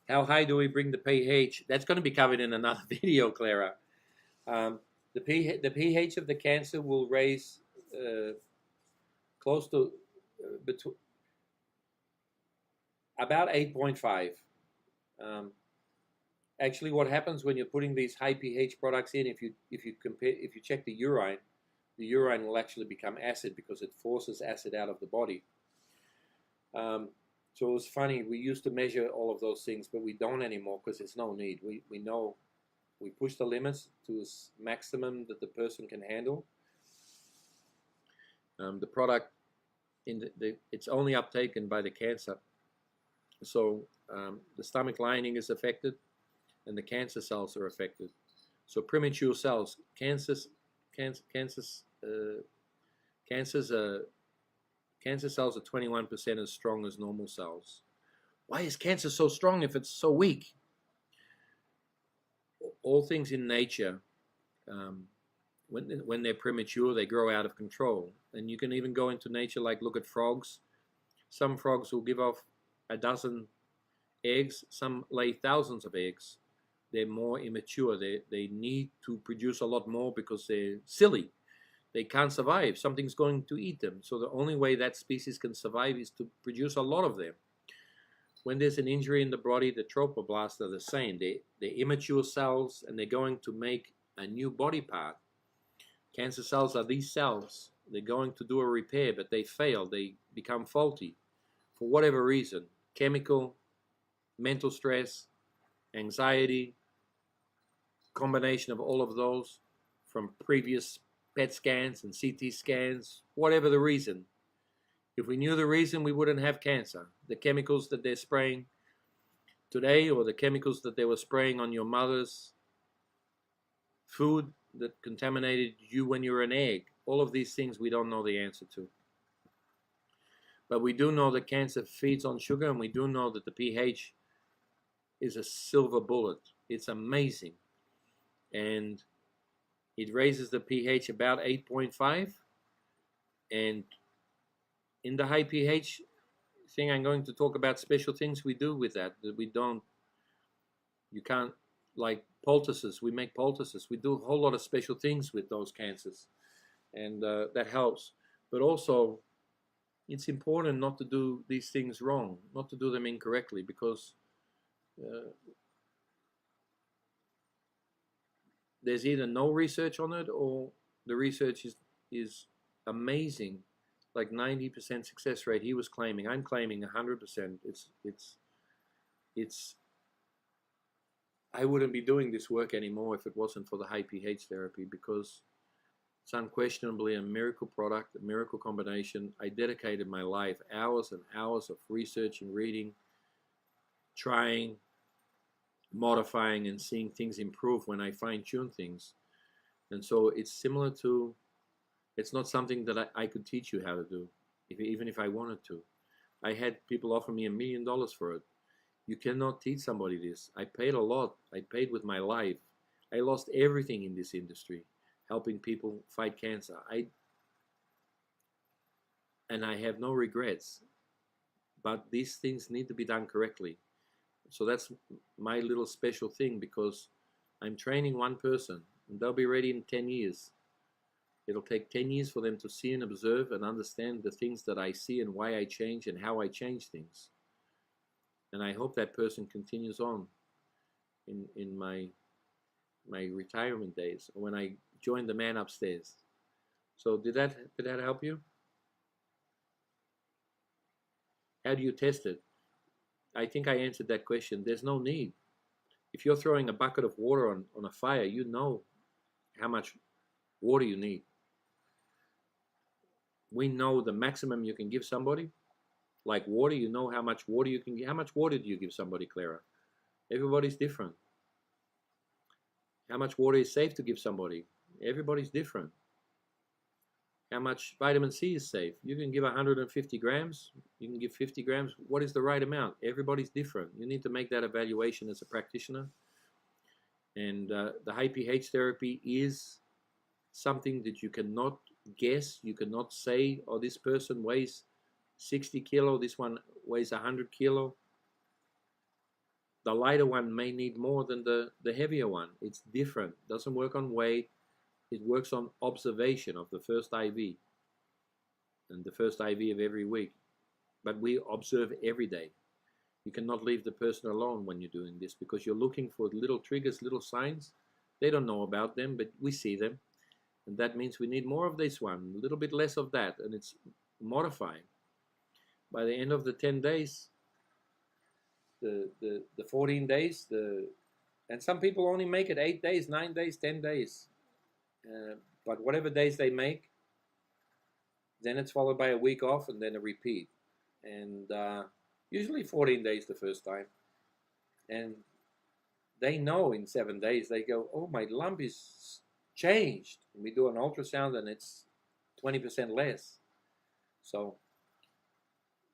How high do we bring the pH? That's going to be covered in another video, Clara. The pH of the cancer will raise close to about 8.5. Actually, what happens when you're putting these high pH products in, if you check the urine will actually become acid because it forces acid out of the body. So it was funny. We used to measure all of those things, but we don't anymore because there's no need. We know we push the limits to the maximum that the person can handle. The product it's only uptaken by the cancer. So the stomach lining is affected, and the cancer cells are affected. So premature cells, cancer cells are 21% as strong as normal cells. Why is cancer so strong if it's so weak? All things in nature, when they're premature, they grow out of control. And you can even go into nature, like look at frogs. Some frogs will give off a dozen eggs. Some lay thousands of eggs. They're more immature. They need to produce a lot more because they're silly. They can't survive. Something's going to eat them. So the only way that species can survive is to produce a lot of them. When there's an injury in the body, the trophoblasts are the same. They're immature cells, and they're going to make a new body part. Cancer cells are these cells. They're going to do a repair, but they fail. They become faulty for whatever reason. Chemical, mental stress, anxiety, combination of all of those from previous PET scans and CT scans, whatever the reason. If we knew the reason, we wouldn't have cancer. The chemicals that they're spraying today, or the chemicals that they were spraying on your mother's food that contaminated you when you were an egg, all of these things we don't know the answer to. But we do know that cancer feeds on sugar, and we do know that the pH is a silver bullet. It's amazing. And it raises the pH about 8.5. And in the high pH thing, I'm going to talk about special things we do with that you can't, like poultices. We make poultices. We do a whole lot of special things with those cancers, and that helps. But also, it's important not to do these things wrong, not to do them incorrectly, because there's either no research on it, or the research is amazing, like 90% success rate he was claiming. I'm claiming 100%. It's I wouldn't be doing this work anymore if it wasn't for the high pH therapy, because it's unquestionably a miracle product, a miracle combination. I dedicated my life, hours and hours of researching, reading, trying, modifying, and seeing things improve when I fine-tune things. And so it's similar to, it's not something that I could teach you how to do, even if I wanted to. I had people offer me $1 million for it. You cannot teach somebody this. I paid a lot. I paid with my life. I lost everything in this industry, helping people fight cancer. And I have no regrets. But these things need to be done correctly. So that's my little special thing, because I'm training one person, and they'll be ready in 10 years. It'll take 10 years for them to see and observe and understand the things that I see and why I change and how I change things. And I hope that person continues on in my retirement days, or when I join the man upstairs. So did that help you? How do you test it? I think I answered that question. There's no need. If you're throwing a bucket of water on a fire, you know how much water you need. We know the maximum you can give somebody. Like water, you know how much water you can give. How much water do you give somebody, Clara? Everybody's different. How much water is safe to give somebody? Everybody's different. How much vitamin C is safe? You can give 150 grams. You can give 50 grams. What is the right amount? Everybody's different. You need to make that evaluation as a practitioner. And the high pH therapy is something that you cannot guess. You cannot say, oh, this person weighs 60 kilo, this one weighs 100 kilo. The lighter one may need more than the heavier one. It's different. It doesn't work on weight. It works on observation of the first IV and the first IV of every week. But we observe every day. You cannot leave the person alone when you're doing this, because you're looking for little triggers, little signs. They don't know about them, but we see them. And that means we need more of this one, a little bit less of that, and it's modifying. By the end of the 10 days, the 14 days, and some people only make it 8 days, 9 days, 10 days. But whatever days they make, then it's followed by a week off and then a repeat. And usually 14 days the first time. And they know in 7 days, they go, oh, my lump is changed. And we do an ultrasound and it's 20% less. So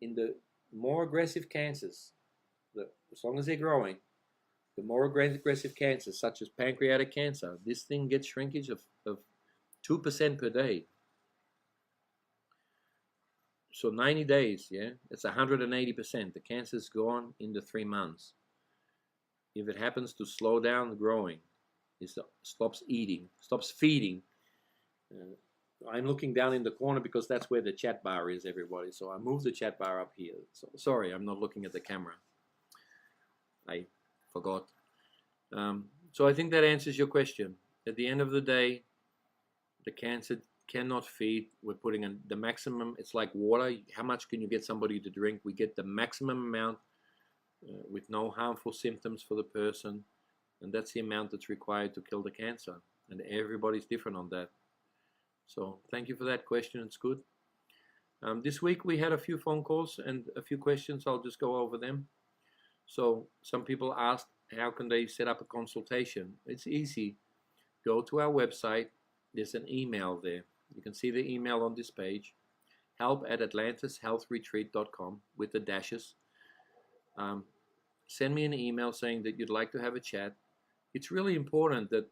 in the more aggressive cancers, as long as they're growing, the more aggressive cancers, such as pancreatic cancer, this thing gets shrinkage of 2% per day. So 90 days, yeah, it's 180%. The cancer's gone in the 3 months. If it happens to slow down growing, it stops eating, stops feeding. I'm looking down in the corner because that's where the chat bar is, everybody. So I moved the chat bar up here. So, sorry, I'm not looking at the camera. I forgot. So I think that answers your question. At the end of the day, the cancer cannot feed. We're putting in the maximum. It's like water. How much can you get somebody to drink? We get the maximum amount with no harmful symptoms for the person. And that's the amount that's required to kill the cancer. And everybody's different on that. So thank you for that question. It's good. This week we had a few phone calls and a few questions. I'll just go over them. So some people asked, how can they set up a consultation? It's easy. Go to our website. There's an email there. You can see the email on this page. help@atlantishealthretreat.com with the dashes. Send me an email saying that you'd like to have a chat. It's really important that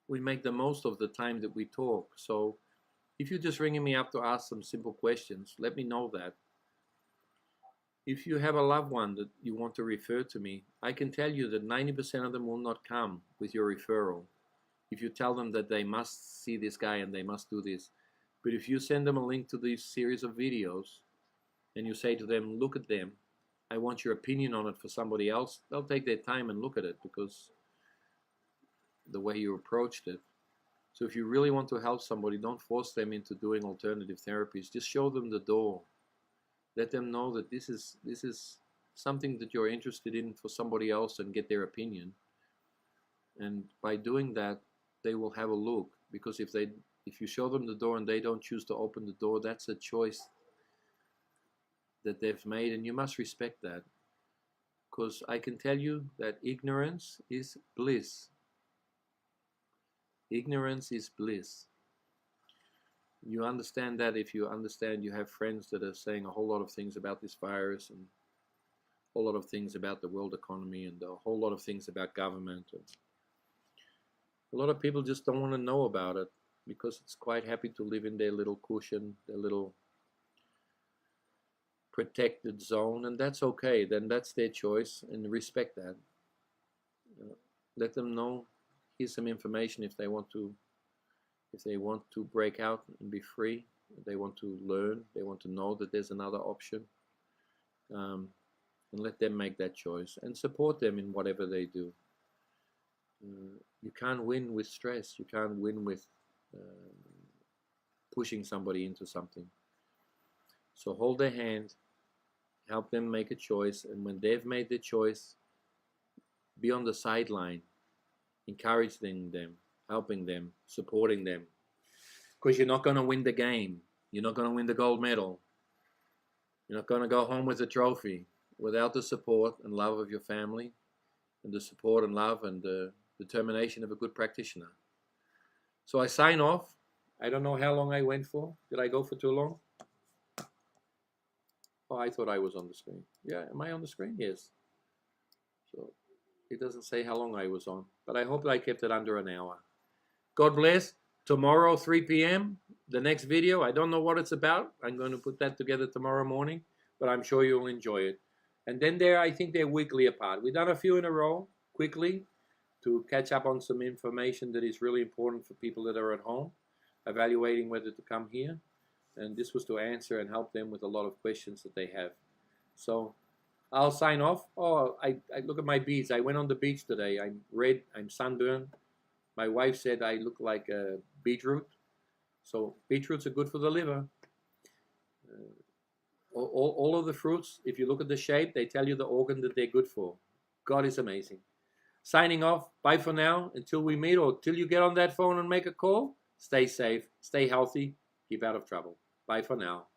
we make the most of the time that we talk. So if you're just ringing me up to ask some simple questions, let me know that. If you have a loved one that you want to refer to me, I can tell you that 90% of them will not come with your referral. If you tell them that they must see this guy and they must do this. But if you send them a link to this series of videos and you say to them, look at them, I want your opinion on it for somebody else, they'll take their time and look at it because the way you approached it. So if you really want to help somebody, don't force them into doing alternative therapies. Just show them the door. Let them know that this is something that you're interested in for somebody else and get their opinion. And by doing that, they will have a look. Because if you show them the door and they don't choose to open the door, that's a choice that they've made, and you must respect that. Because I can tell you that ignorance is bliss. Ignorance is bliss. You understand that if you understand you have friends that are saying a whole lot of things about this virus and a whole lot of things about the world economy and a whole lot of things about government. And a lot of people just don't want to know about it because it's quite happy to live in their little cushion, their little protected zone, and that's okay. Then that's their choice, and respect that. Let them know. Here's some information if they want to break out and be free. They want to learn. They want to know that there's another option, and let them make that choice and support them in whatever they do. You can't win with stress. You can't win with pushing somebody into something. So hold their hand help them make a choice, and when they've made the choice, be on the sideline, encouraging them, helping them, supporting them. Because you're not going to win the game. You're not going to win the gold medal. You're not going to go home with a trophy without the support and love of your family, and the support and love and the determination of a good practitioner. So I sign off. I don't know how long I went for. Did I go for too long? Oh, I thought I was on the screen. Yeah, am I on the screen? Yes. So it doesn't say how long I was on, but I hope I kept it under an hour. God bless. Tomorrow, 3 p.m., the next video. I don't know what it's about. I'm going to put that together tomorrow morning, but I'm sure you'll enjoy it. And then I think they're weekly apart. We've done a few in a row, quickly, to catch up on some information that is really important for people that are at home, evaluating whether to come here. And this was to answer and help them with a lot of questions that they have. So I'll sign off. Oh, I look at my beads. I went on the beach today. I'm red. I'm sunburned. My wife said I look like a beetroot. So beetroots are good for the liver. All of the fruits, if you look at the shape, they tell you the organ that they're good for. God is amazing. Signing off. Bye for now. Until we meet, or till you get on that phone and make a call, stay safe, stay healthy, keep out of trouble. Bye for now.